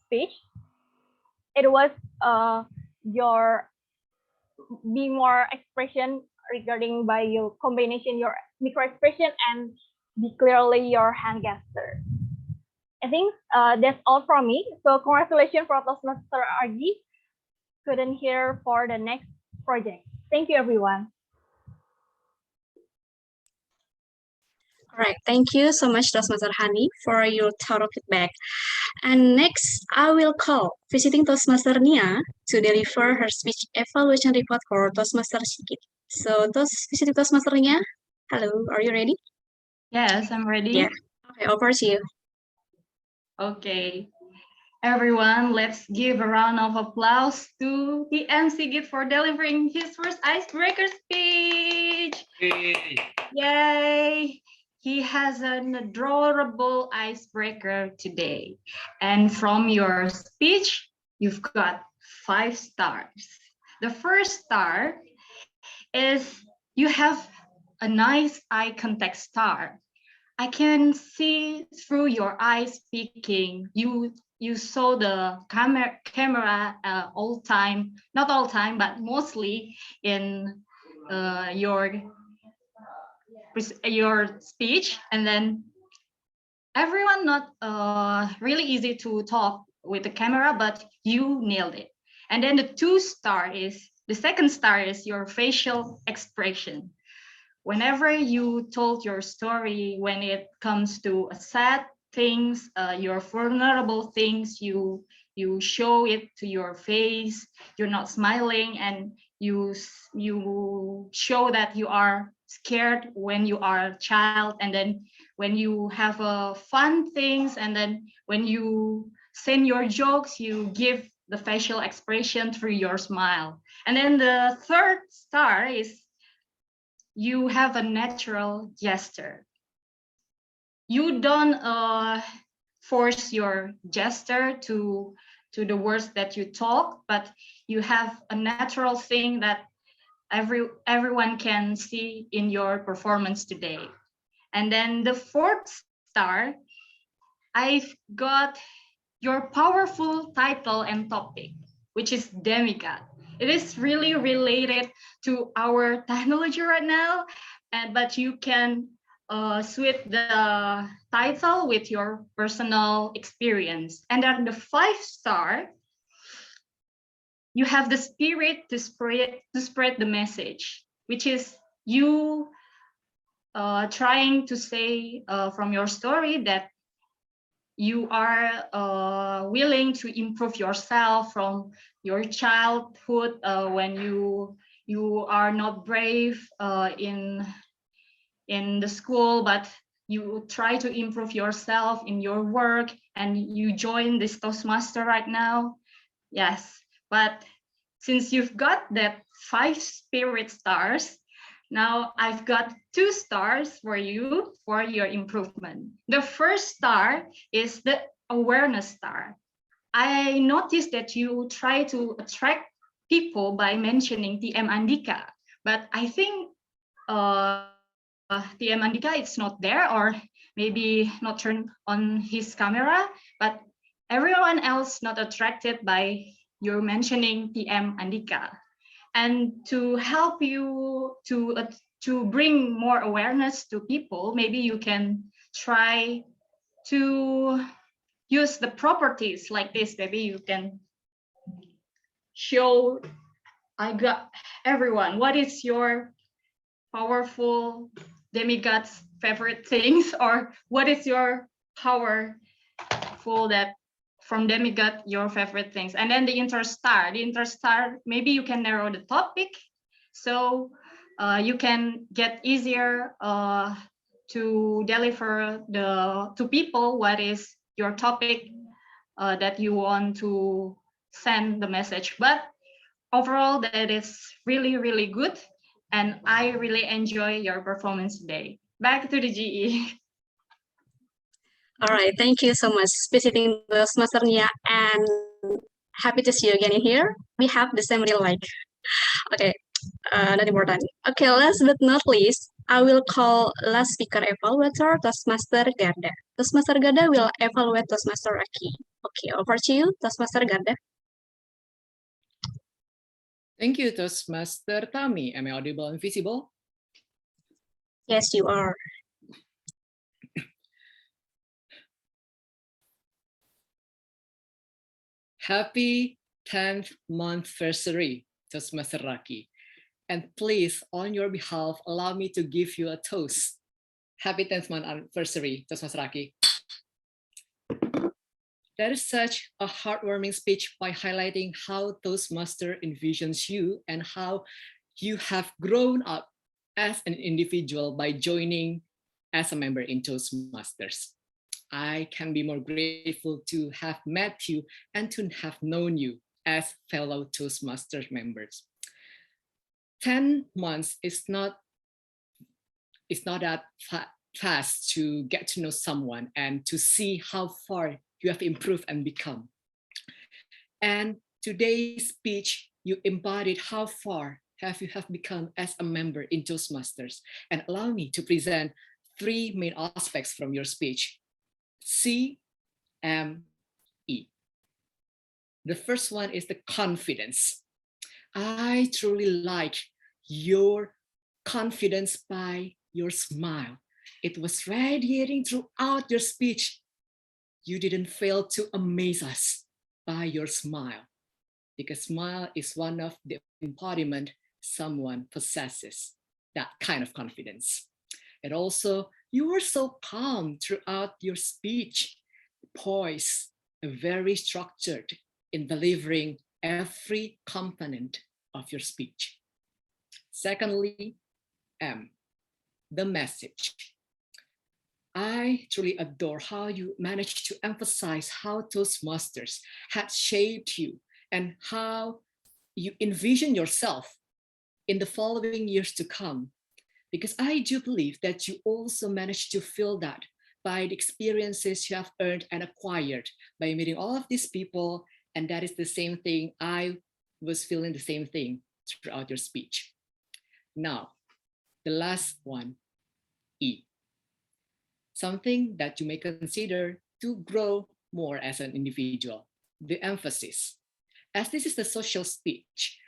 speech. It was your be more expression regarding by your combination your micro expression and be clearly your hand gesture. I think that's all from me. So congratulations for Toastmaster Argi. Couldn't hear for the next project. Thank you, everyone. All right, thank you so much, Toastmaster Hani, for your thorough feedback. And next, I will call visiting Toastmaster Nia to deliver her speech evaluation report for Toastmaster Sigit. So, visiting Toastmaster Nia, hello, are you ready? Yes, I'm ready. Yeah. Okay, over to you. Okay. Everyone, let's give a round of applause to PM Sigit for delivering his first icebreaker speech. Yay! He has an adorable icebreaker today. And from your speech, you've got 5 stars. The first star is you have a nice eye contact star. I can see through your eyes speaking. You saw the camera all time, not all time, but mostly in your speech, and then everyone not really easy to talk with the camera, but you nailed it. And then the second star is your facial expression. Whenever you told your story, when it comes to sad things, your vulnerable things, you show it to your face. You're not smiling, and you show that you are scared when you are a child, and then when you have fun things, and then when you send your jokes, you give the facial expression through your smile. And then the third star is you have a natural gesture. You don't force your gesture to the words that you talk, but you have a natural thing that everyone can see in your performance today. And then the fourth star, I've got your powerful title and topic, which is Demigod. It is really related to our technology right now, but you can switch the title with your personal experience. And then the 5-star, you have the spirit to spread the message, which is you trying to say from your story that you are willing to improve yourself from your childhood when you are not brave in the school, but you try to improve yourself in your work and you join this Toastmaster right now. Yes, but since you've got that 5 spirit stars, now I've got 2 stars for you for your improvement. The first star is the awareness star. I noticed that you try to attract people by mentioning TM Andika, but I think TM Andika it's not there, or maybe not turned on his camera, but everyone else not attracted by your mentioning TM Andika. And to help you to bring more awareness to people, maybe you can try to use the properties like this. Maybe you can show everyone what is your powerful demigod's favorite things, or what is your powerful that from demigod your favorite things. And then the interstar, maybe you can narrow the topic so you can get easier to deliver to people what is your topic that you want to send the message. But overall, that is really, really good. And I really enjoy your performance today. Back to the GE. All right, thank you so much visiting the Toastmasternya, and happy to see you again in here. We have the same real like. Okay, not important. Okay, last but not least, I will call last speaker evaluator, Toastmaster Garda. Toastmaster Garda will evaluate Toastmaster Argi. Okay, over to you, Toastmaster Garda. Thank you, Toastmaster Tami. Am I audible and visible? Yes, you are. Happy 10th monthversary, Toastmaster Argi. And please, on your behalf, allow me to give you a toast. Happy 10th month anniversary, Toastmaster Argi. That is such a heartwarming speech by highlighting how Toastmaster envisions you and how you have grown up as an individual by joining as a member in Toastmasters. I can be more grateful to have met you and to have known you as fellow Toastmasters members. 10 months is not that fast to get to know someone and to see how far you have improved and become. And today's speech, you embodied how far you have become as a member in Toastmasters. And allow me to present 3 main aspects from your speech. CME. The first one is the confidence. I truly like your confidence by your smile. It was radiating throughout your speech. You didn't fail to amaze us by your smile, because smile is one of the embodiment someone possesses, that kind of confidence. And also, you were so calm throughout your speech, poised, very structured in delivering every component of your speech. Secondly, M, the message. I truly adore how you managed to emphasize how Toastmasters had shaped you and how you envision yourself in the following years to come. Because I do believe that you also managed to feel that by the experiences you have earned and acquired by meeting all of these people. And that is the same thing. I was feeling the same thing throughout your speech. Now, the last one, E. Something that you may consider to grow more as an individual, the emphasis. As this is the social speech,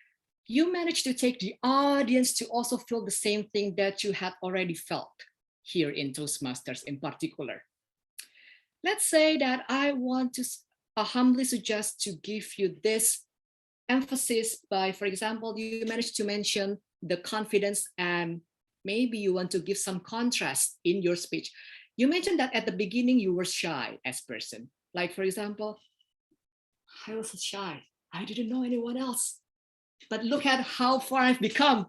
you managed to take the audience to also feel the same thing that you had already felt here in Toastmasters in particular. Let's say that I want to humbly suggest to give you this emphasis by, for example, you managed to mention the confidence and maybe you want to give some contrast in your speech. You mentioned that at the beginning you were shy as person. Like, for example, I was shy. I didn't know anyone else. But look at how far I've become.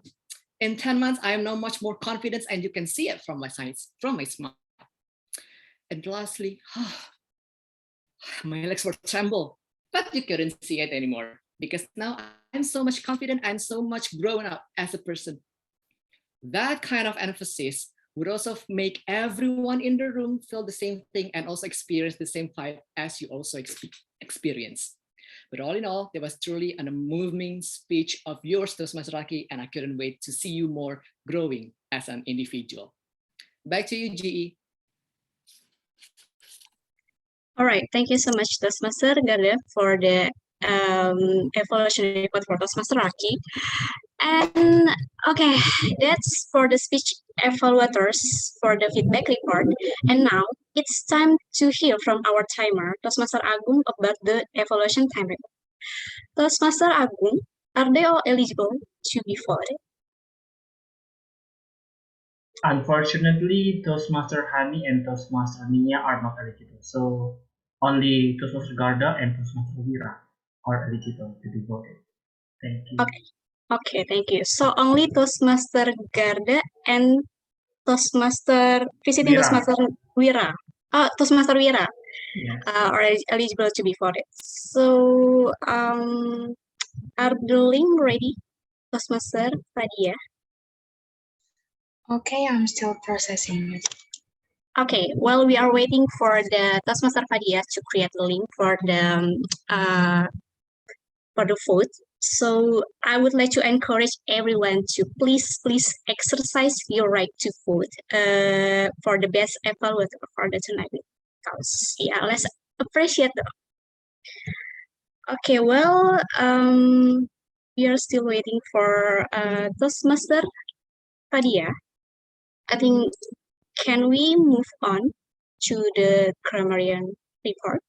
In 10 months, I am now much more confident and you can see it from my signs, from my smile. And lastly, my legs were tremble, but you couldn't see it anymore because now I'm so much confident. I'm so much grown up as a person. That kind of emphasis would also make everyone in the room feel the same thing and also experience the same vibe as you also experience. But all in all, there was truly a moving speech of yours, Toastmaster Isyraqi, and I couldn't wait to see you more growing as an individual. Back to you, GE. All right, thank you so much, Toastmaster Garda, for the evaluation report for Toastmaster Isyraqi. And okay, that's for the speech evaluators for the feedback report. And now it's time to hear from our timer, Toastmaster Agung, about the evaluation time report. Toastmaster Agung, are they all eligible to be voted? Unfortunately, Toastmaster Hani and Toastmaster Nia are not eligible. So only Toastmaster Garda and Toastmaster Whyre are eligible to be voted. Thank you. Okay, thank you. So only Toastmaster Garda and visiting Whyre. Toastmaster Whyre. Toastmaster Whyre Yes. are eligible to be voted. So are the link ready, Toastmaster Fadia? Okay, I'm still processing it. Okay, while we are waiting for the Toastmaster Fadia to create the link for the vote, so I would like to encourage everyone to please exercise your right to vote for the best evaluator for the tonight. Because yeah, let's appreciate them. Okay, well, we are still waiting for Toastmaster Fadia. I think, can we move on to the grammarian report?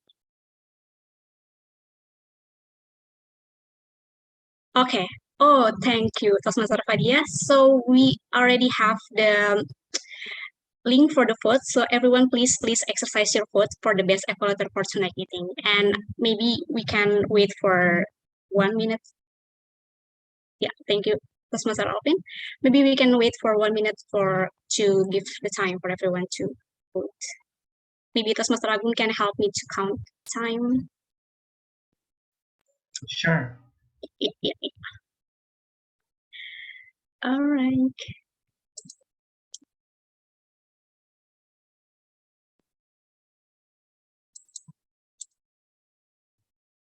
Okay. Oh, thank you, Toastmaster Fadia. So we already have the link for the vote. So everyone, please exercise your vote for the best evaluator for tonight meeting. And maybe we can wait for 1 minute. Yeah, thank you, Toastmaster Alvin. Maybe we can wait for 1 minute to give the time for everyone to vote. Maybe Toastmaster Agung can help me to count time. Sure. Yeah. All right.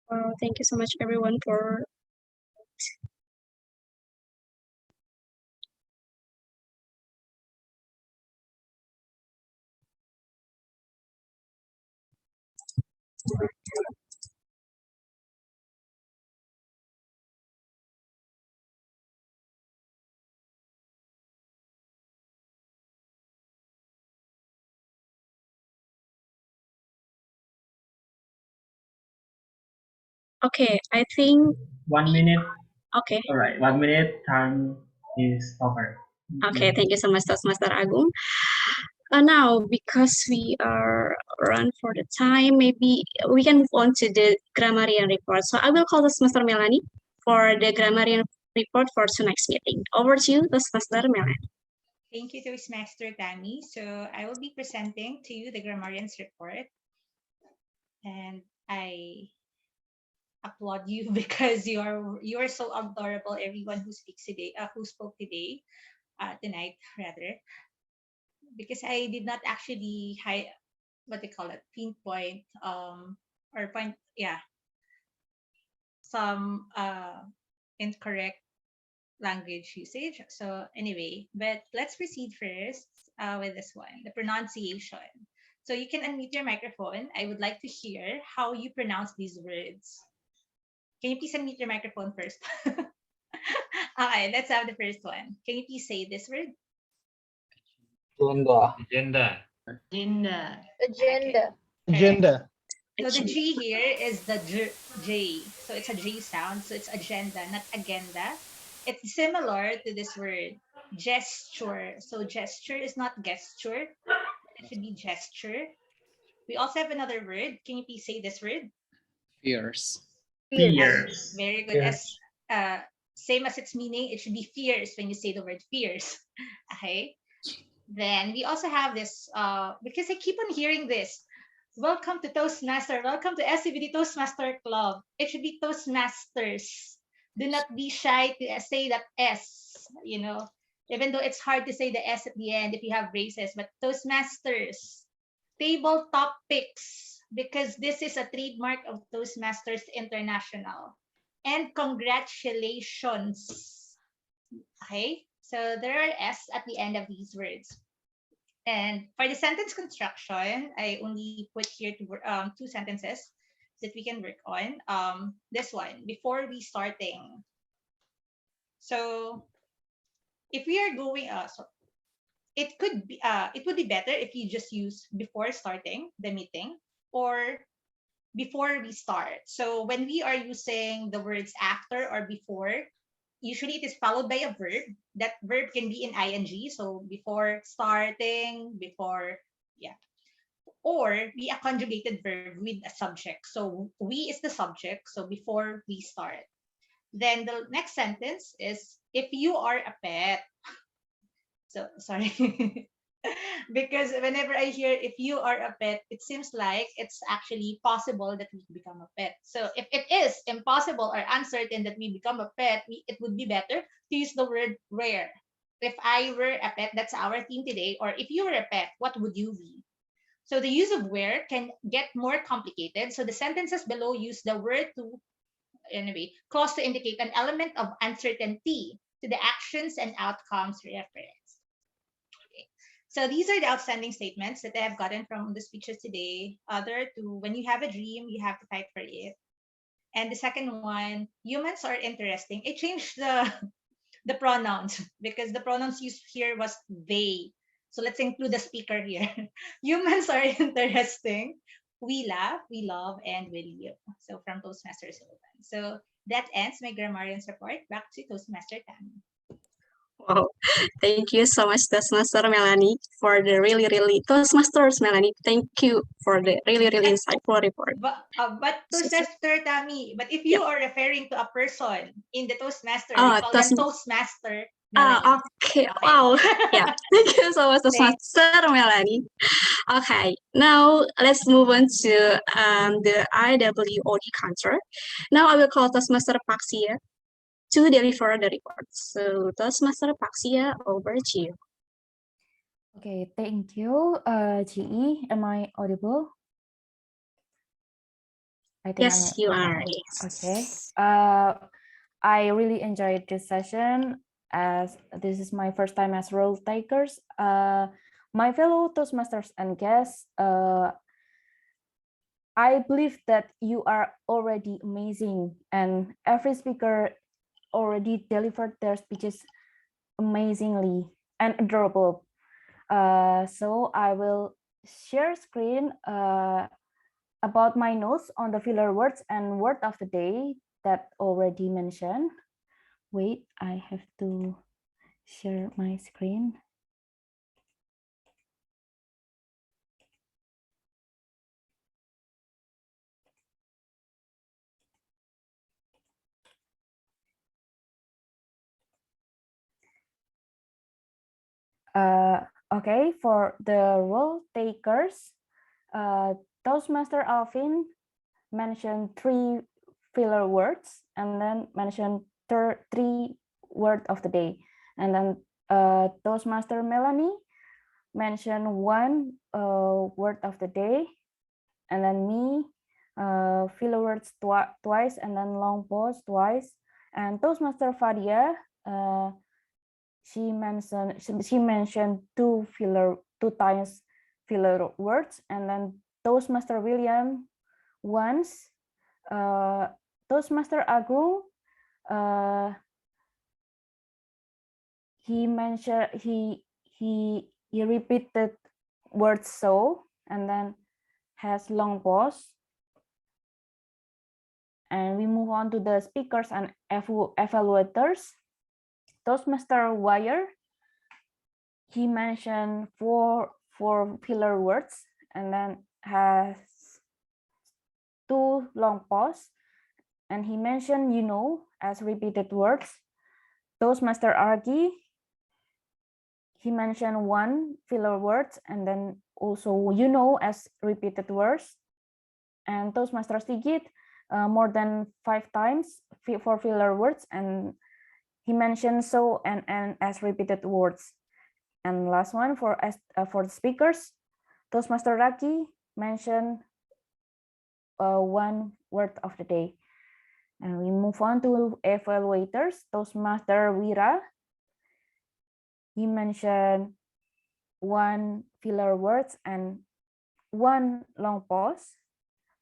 Well, thank you so much, everyone, for okay, I think 1 minute. Okay. All right, 1 minute time is over. Okay, thank you so much, Toastmaster Agung. Now, because we are run for the time, maybe we can move on to the grammarian report. So I will call Toastmaster Melanie for the grammarian report for tonight's meeting. Over to you, Toastmaster Melanie. Thank you, Toastmaster Tammy. So I will be presenting to you the grammarian's report. And I applaud you because you are so adorable, everyone who speaks today, who spoke today, tonight rather. Because I did not actually what they call it, pinpoint or point, yeah, some incorrect language usage. So anyway, but let's proceed first with this one, the pronunciation. So you can unmute your microphone. I would like to hear how you pronounce these words. Can you please unmute your microphone first? Okay, let's have the first one. Can you please say this word? Agenda. Agenda. Agenda. Agenda. Agenda. So the G here is the J. So it's a J sound. So it's agenda, not agenda. It's similar to this word, gesture. So gesture is not gesture. It should be gesture. We also have another word. Can you please say this word? Fierce. Fierce. Very good. As same as its meaning, it should be fierce when you say the word fierce. Okay. Then we also have this, because I keep on hearing this. Welcome to Toastmaster. Welcome to SCBD Toastmaster Club. It should be Toastmasters. Do not be shy to say that S, you know, even though it's hard to say the S at the end if you have braces, but Toastmasters. Table topics, because this is a trademark of Toastmasters International. And congratulations. Okay, so there are S at the end of these words. And for the sentence construction, I only put here two sentences that we can work on. This one, before we starting. So if we are going, it would be better if you just use before starting the meeting or before we start. So when we are using the words after or before, usually it is followed by a verb. That verb can be in ing, so before starting, before, yeah. Or be a conjugated verb with a subject. So we is the subject, so before we start. Then the next sentence is, if you are a pet. So sorry. Because whenever I hear if you are a pet, it seems like it's actually possible that we become a pet. So if it is impossible or uncertain that we become a pet, it would be better to use the word where. If I were a pet, that's our theme today, or if you were a pet, what would you be? So the use of where can get more complicated. So the sentences below use the word to, anyway, clause to indicate an element of uncertainty to the actions and outcomes reference. So these are the outstanding statements that I have gotten from the speeches today. Other two, when you have a dream, you have to fight for it. And the second one, humans are interesting. I changed the pronouns because the pronouns used here was they. So let's include the speaker here. Humans are interesting. We laugh, we love, and we live. So from Toastmasters 11. So that ends my grammarian's report. Back to Toastmaster Tammy. Wow, thank you so much, Toastmaster Melanie, for the really Toastmasters Melanie. Thank you for the really insightful report. But Toastmaster Tammy, but if you are referring to a person in the Toastmaster, you call them Toastmaster Melanie. Okay. Wow. Yeah. Thank you so much, Toastmaster Melanie. Okay. Now let's move on to the IWOD counter. Now I will call Toastmaster Paxia to deliver the report. So Toastmaster Paxia, over to you. Okay, thank you, GE. Am I audible? I think yes, you are. Okay. I really enjoyed this session as this is my first time as role takers. My fellow Toastmasters and guests, I believe that you are already amazing and every speaker already delivered their speeches amazingly and adorable. So I will share screen about my notes on the filler words and word of the day that already mentioned. Wait, I have to share my screen. Okay, for the role takers, Toastmaster Alvin mentioned 3 filler words and then mentioned 3 word of the day. And then Toastmaster Melanie mention one word of the day, and then me filler words twice, and then long pause twice. And Toastmaster Fadia, she mentioned two times filler words, and then Toastmaster William once. Toastmaster Agung, he mentioned he repeated words so, and then has long pause. And we move on to the speakers and evaluators. Toastmaster Whyre, he mentioned four filler words, and then has two long pause, and he mentioned as repeated words. Toastmaster Argi, he mentioned one filler words, and then also as repeated words. And Toastmaster Sigit, more than 5 times for filler words, and he mentioned so and as repeated words. And last one for the speakers, Toastmaster Raki mentioned one word of the day. And we move on to evaluators. Toastmaster Whyre, he mentioned one filler words and one long pause.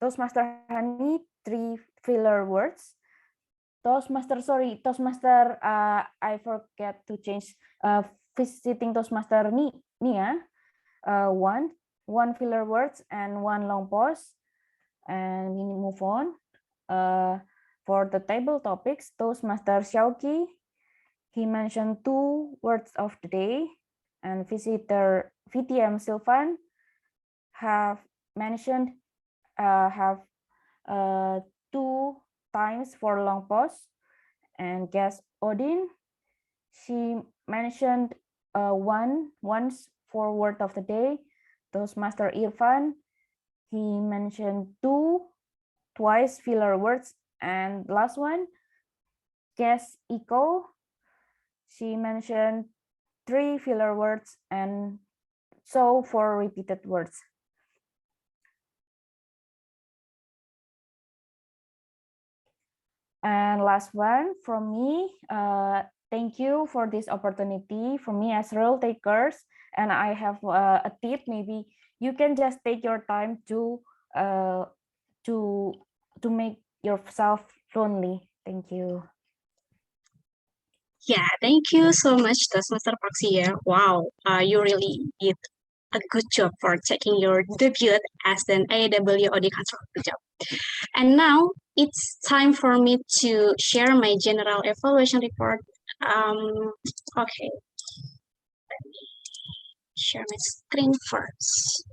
Toastmaster Hani, 3 filler words. Toastmaster, I forget to change. Visiting Toastmaster Nia, one filler words and one long pause. And we move on. For the table topics, Toastmaster Xiaoqi, he mentioned 2 words of the day, and visitor VTM Sylvan have mentioned 2 times for long pause. And guest Odin, she mentioned once for word of the day. Toastmaster Irfan, he mentioned twice filler words. And last one, guest Iko, she mentioned 3 filler words and so 4 repeated words. And last one from me, thank you for this opportunity for me as role takers. And I have a tip, maybe you can just take your time to make yourself lonely. Thank you. Yeah, thank you so much, Toastmaster Proxia. Wow, you really did a good job for taking your debut as an AW audio control. Good job. And now it's time for me to share my general evaluation report. Okay, let me share my screen first.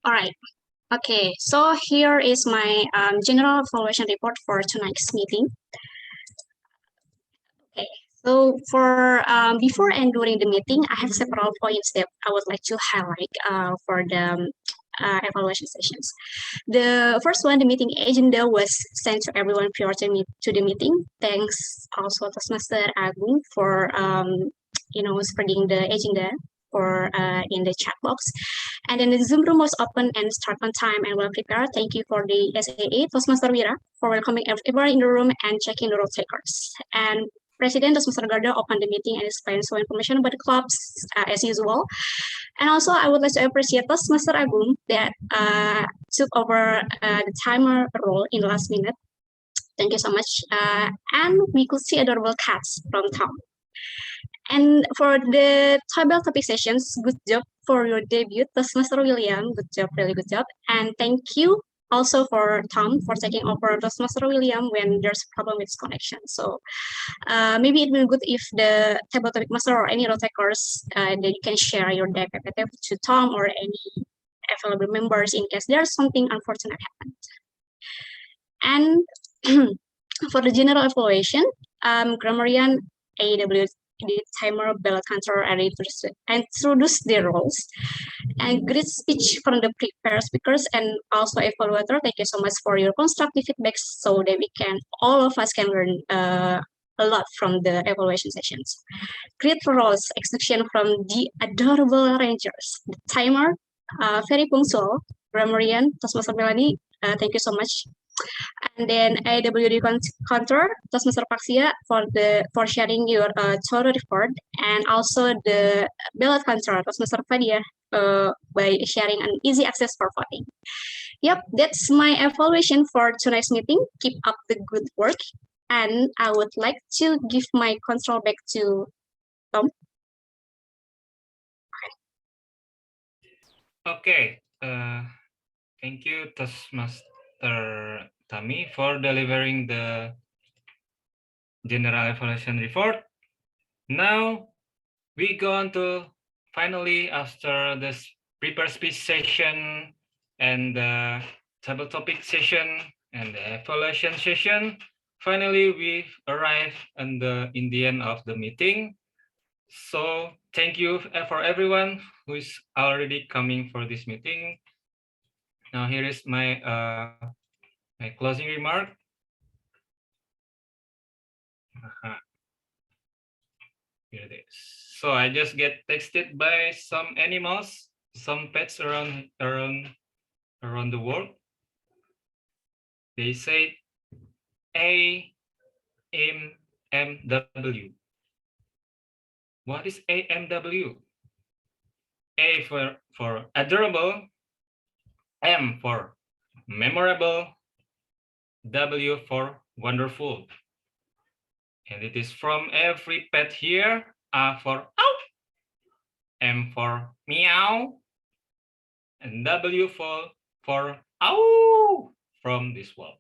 All right. Okay, so here is my general evaluation report for tonight's meeting. Okay, so for before and during the meeting, I have several points that I would like to highlight for the evaluation sessions. The first one, the meeting agenda was sent to everyone prior to the meeting. Thanks also to Toastmaster Agung for spreading the agenda for in the chat box. And then the Zoom room was open and start on time and well prepared. Thank you for the SAA, Toastmaster Whyre, for welcoming everyone in the room and checking the role takers. And President Toastmaster Garda opened the meeting and explained some information about the clubs as usual. And also, I would like to appreciate Toastmaster Agung that took over the timer role in the last minute. Thank you so much. And we could see adorable cats from Tom. And for the table topic sessions, good job for your debut, Toastmaster William. Good job, really good job. And thank you also for Tom for taking over Toastmaster William when there's a problem with his connection. So maybe it will be good if the table topic master or any role takers that you can share your deck to Tom or any available members in case there's something unfortunate happened. And for the general evaluation, grammarian AW the timer, ballot counter, and introduce their roles. And great speech from the prepared speakers and also evaluator. Thank you so much for your constructive feedback so that all of us can learn a lot from the evaluation sessions. Great roles execution from the adorable rangers, the timer, very punctual, grammarian, Toastmaster Melanie, thank you so much. And then AWD Counter, Toastmaster Paxia for sharing your total report, and also the ballot counter, Toastmaster Fadia, by sharing an easy access for voting. Yep, that's my evaluation for tonight's meeting. Keep up the good work. And I would like to give my control back to Tom. Okay. Thank you, Toastmaster Tami, for delivering the general evaluation report. Now we go on to finally, after this prepare speech session and the table topic session and the evaluation session, finally we arrive in the end of the meeting. So thank you for everyone who is already coming for this meeting. Now here is my my closing remark. Here it is. So I just get texted by some animals, some pets around the world. They say AMW. What is AMW? A for adorable, M for memorable, W for wonderful. And it is from every pet here. A for ow, M for meow, and W for ow from this wolf.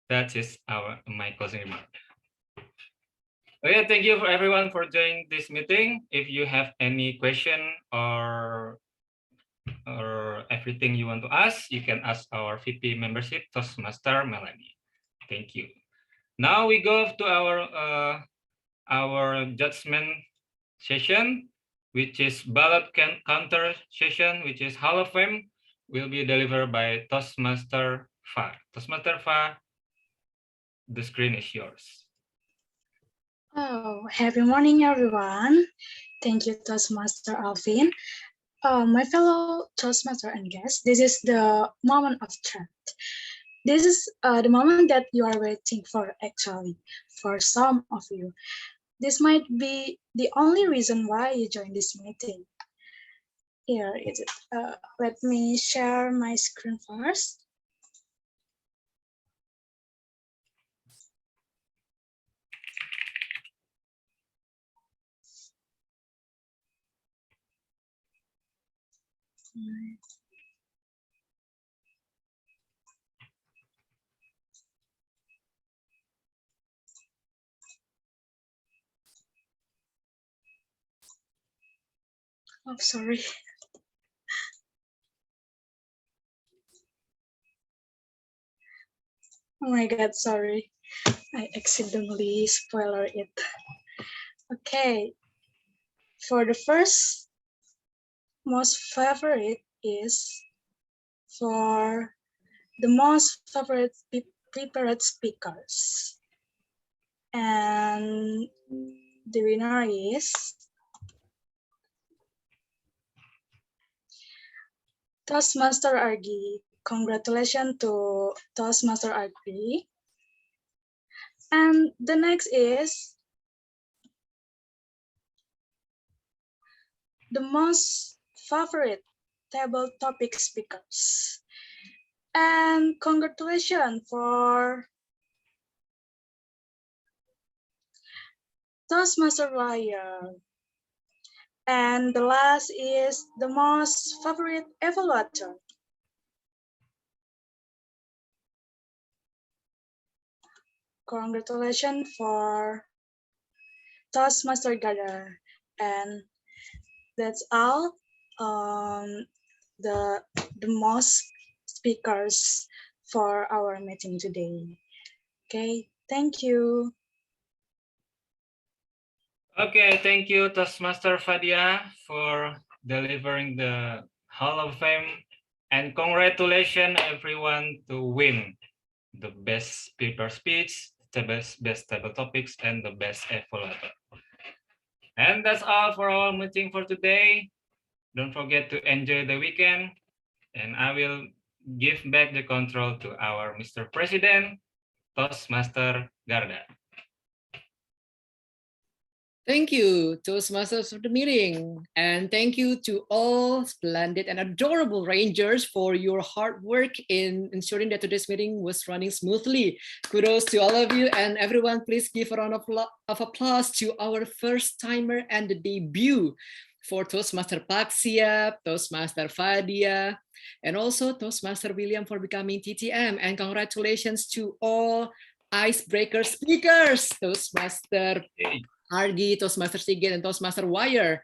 That is my closing remark. Okay, thank you for everyone for joining this meeting. If you have any question or everything you want to ask, you can ask our VP membership, Toastmaster Melanie. Thank you. Now we go to our judgment session, which is ballot counter session, which is Hall of Fame, will be delivered by Toastmaster Fa. Toastmaster Fa, the screen is yours. Oh, happy morning, everyone. Thank you, Toastmaster Alvin. My fellow Toastmaster and guests, this is the moment of truth. This is the moment that you are waiting for, actually, for some of you. This might be the only reason why you joined this meeting. Here is it. Let me share my screen first. Oh, sorry. Oh my God, sorry. I accidentally spoiled it. Okay. For the first most favorite is for the most favorite prepared speakers. And the winner is Toastmaster Argi. Congratulations to Toastmaster Argi. And the next is the most favorite table topic speakers. And congratulations for Toastmaster Whyre. And the last is the most favorite evaluator. Congratulations for Toastmaster Gada. And that's all the most speakers for our meeting today. Okay, thank you. Okay, thank you, Toastmaster Fadia, for delivering the Hall of Fame. And congratulations, everyone, to win the best speaker speech the best table topics, and the best evaluator. And that's all for our meeting for today. Don't forget to enjoy the weekend, and I will give back the control to our Mr. President, Toastmaster Garda. Thank you, Toastmasters, for the meeting. And thank you to all splendid and adorable Rangers for your hard work in ensuring that today's meeting was running smoothly. Kudos to all of you, and everyone, please give a round of applause to our first timer and the debut for Toastmaster Paxia, Toastmaster Fadia, and also Toastmaster William for becoming TTM. And congratulations to all icebreaker speakers, Toastmaster Argi, Toastmaster Sigit, and Toastmaster Whyre.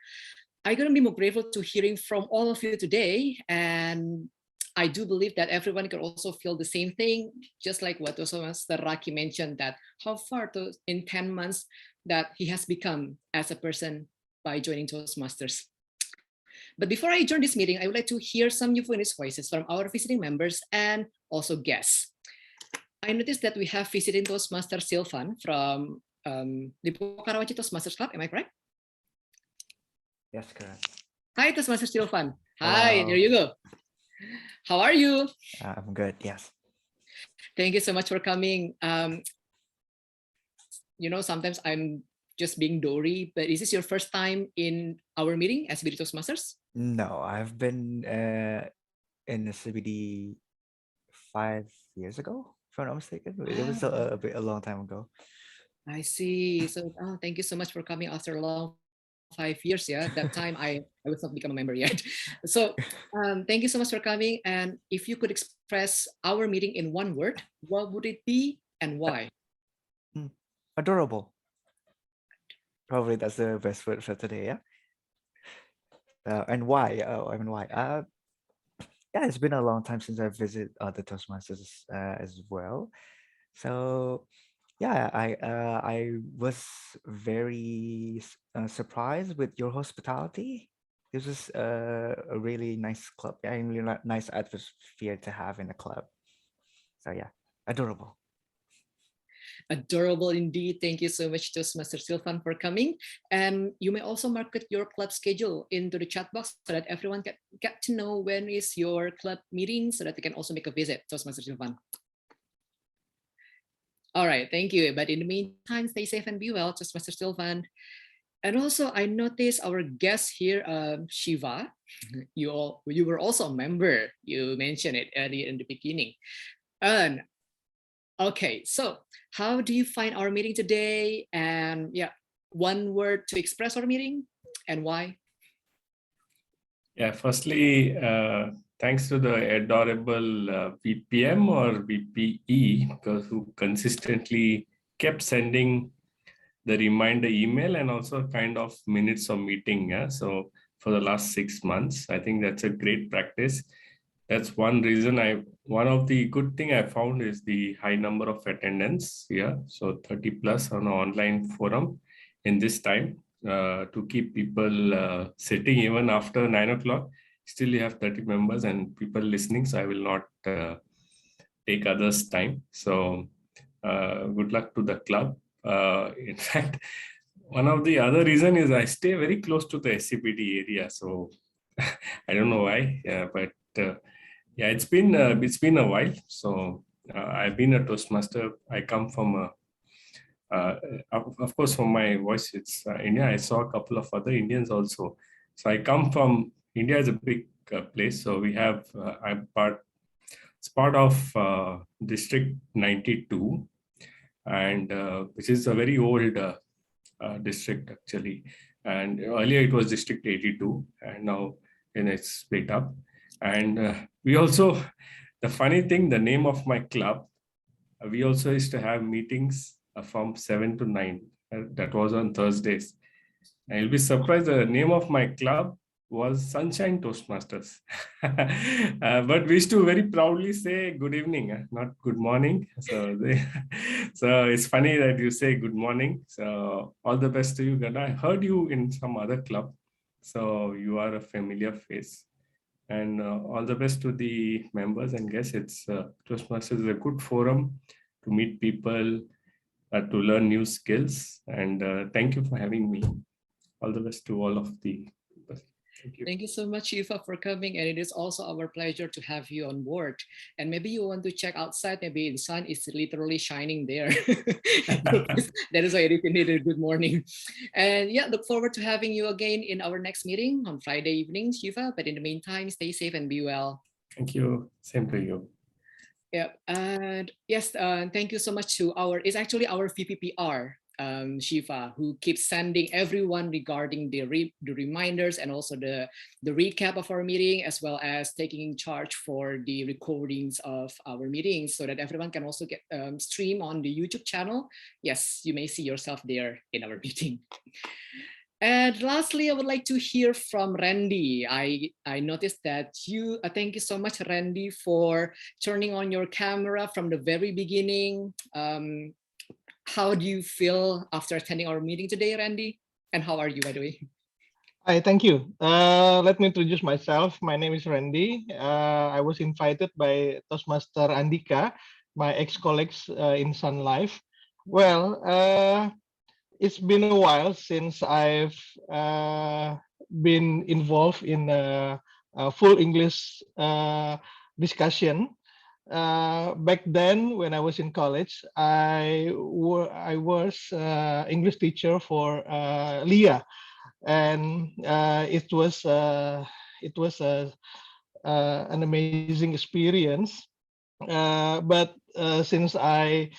I couldn't be more grateful to hearing from all of you today. And I do believe that everyone can also feel the same thing, just like what Toastmaster Raki mentioned, that how far in 10 months that he has become as a person by joining Toastmasters. But before I join this meeting, I would like to hear some euphonious voices from our visiting members and also guests. I noticed that we have visiting Toastmaster Silvan from the Karawaci Toastmasters Club. Am I correct? Yes, correct. Hi, Toastmaster Silvan. Hi, there you go. How are you? I'm good, yes. Thank you so much for coming. You know, sometimes I'm just being Dory, but is this your first time in our meeting as SCBD Toastmasters? No, I've been in the CBD 5 years ago, if I'm not mistaken. It was a long time ago. I see. So thank you so much for coming after a long 5 years. Yeah, that time I was not become a member yet. So thank you so much for coming. And if you could express our meeting in one word, what would it be and why? Adorable. Probably that's the best word for today. Yeah. And why? Yeah, it's been a long time since I visited the Toastmasters as well. So yeah, I was very surprised with your hospitality. This was a really nice club, and really nice atmosphere to have in a club. So yeah, adorable. Adorable indeed. Thank you so much, Toastmaster Silvan, for coming. And you may also market your club schedule into the chat box so that everyone can get to know when is your club meeting, so that they can also make a visit, Toastmaster Silvan. All right, thank you. But in the meantime, stay safe and be well, Toastmaster Silvan. And also, I noticed our guest here, Shiva. You were also a member. You mentioned it earlier in the beginning. And okay, so how do you find our meeting today? And yeah, one word to express our meeting and why? Yeah, firstly, thanks to the adorable VPM or VPE, because who consistently kept sending the reminder email and also kind of minutes of meeting. Yeah, so for the last 6 months, I think that's a great practice. That's one reason one of the good thing I found is the high number of attendance. Yeah, so 30 plus on an online forum in this time to keep people sitting even after 9 o'clock. Still you have 30 members and people listening. So I will not take others' time. So good luck to the club. In fact, one of the other reason is I stay very close to the SCBD area. So I don't know why, but yeah, it's been a while. So I've been a Toastmaster. I come from of course, from my voice, it's India. I saw a couple of other Indians also. So I come from India is a big place. So we have it's part of District 92, and which is a very old district actually. And earlier it was District 82, and now it's split up. And we also, the funny thing, the name of my club, we also used to have meetings from 7 to 9. That was on Thursdays. And you'll be surprised, the name of my club was Sunshine Toastmasters. But we used to very proudly say good evening, not good morning. So it's funny that you say good morning. So all the best to you, Gada. I heard you in some other club. So you are a familiar face. And all the best to the members and guests. Toastmasters is a good forum to meet people, to learn new skills. And thank you for having me. All the best to all of the people. Thank you. Thank you so much, Shiva, for coming. And it is also our pleasure to have you on board. And maybe you want to check outside. Maybe the sun is literally shining there. That is why it is indeed a good morning. And yeah, look forward to having you again in our next meeting on Friday evening, Shiva. But in the meantime, stay safe and be well. Thank you. Same to you. Yeah, and yes, thank you so much to it's actually our VPPR, Shiva, who keeps sending everyone regarding the reminders and also the recap of our meeting, as well as taking charge for the recordings of our meetings so that everyone can also get stream on the YouTube channel. Yes, you may see yourself there in our meeting. And lastly, I would like to hear from Randy. I noticed that thank you so much, Randy, for turning on your camera from the very beginning. How do you feel after attending our meeting today, Randy? And how are you, by the way? Hi, thank you. Let me introduce myself. My name is Randy. I was invited by Toastmaster Andika, my ex-colleagues in Sun Life. Well, it's been a while since I've been involved in a full English discussion. Back then, when I was in college, I was English teacher for Leah, and it was an amazing experience. But since I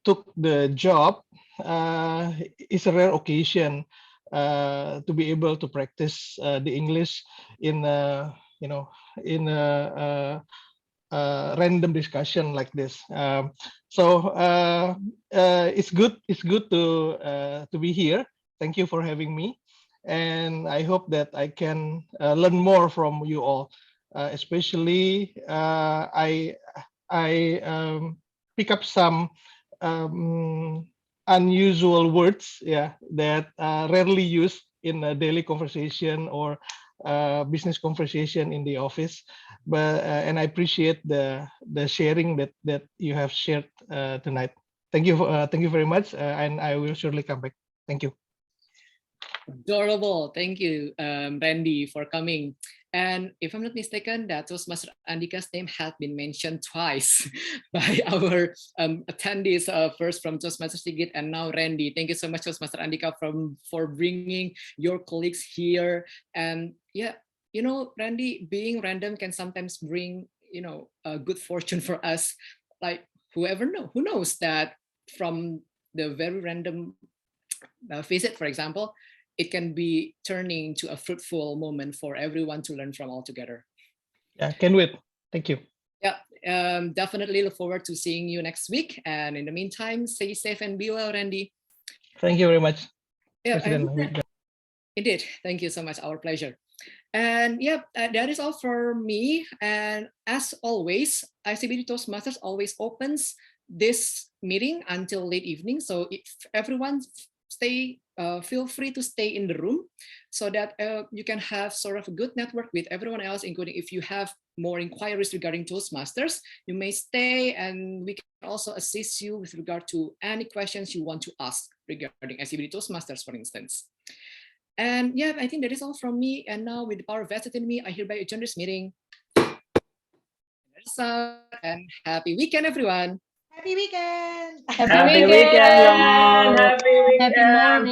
took the job, it's a rare occasion to be able to practice the English in in a random discussion like this. So it's good to be here. Thank you for having me, and I hope that I can learn more from you all. Especially, I pick up some unusual words, yeah, that are rarely used in a daily conversation or business conversation in the office. But and I appreciate the sharing that you have shared tonight. Thank you very much, and I will surely come back. Thank you. Adorable. Thank you, Randy, for coming. And if I'm not mistaken, that Toastmaster Andika's name had been mentioned twice by our attendees, first from Toastmaster Sigit and now Randy. Thank you so much, Toastmaster Andika, for bringing your colleagues here. And yeah, you know, Randy, being random can sometimes bring, a good fortune for us. Like who knows that from the very random visit, for example, it can be turning to a fruitful moment for everyone to learn from all together. Yeah, can't wait. Thank you. Yeah, definitely look forward to seeing you next week. And in the meantime, stay safe and be well, Randy. Thank you very much. Yeah, President. Indeed. Thank you so much. Our pleasure. And yeah, that is all for me. And as always, ICBD Toastmasters always opens this meeting until late evening. So if everyone feel free to stay in the room so that you can have sort of a good network with everyone else, including if you have more inquiries regarding Toastmasters, you may stay and we can also assist you with regard to any questions you want to ask regarding SCBD Toastmasters, for instance. And yeah, I think that is all from me. And now with the power vested in me, I hereby adjourn this meeting. And happy weekend, everyone. Happy weekend! Happy weekend, y'all. Happy weekend. Happy morning.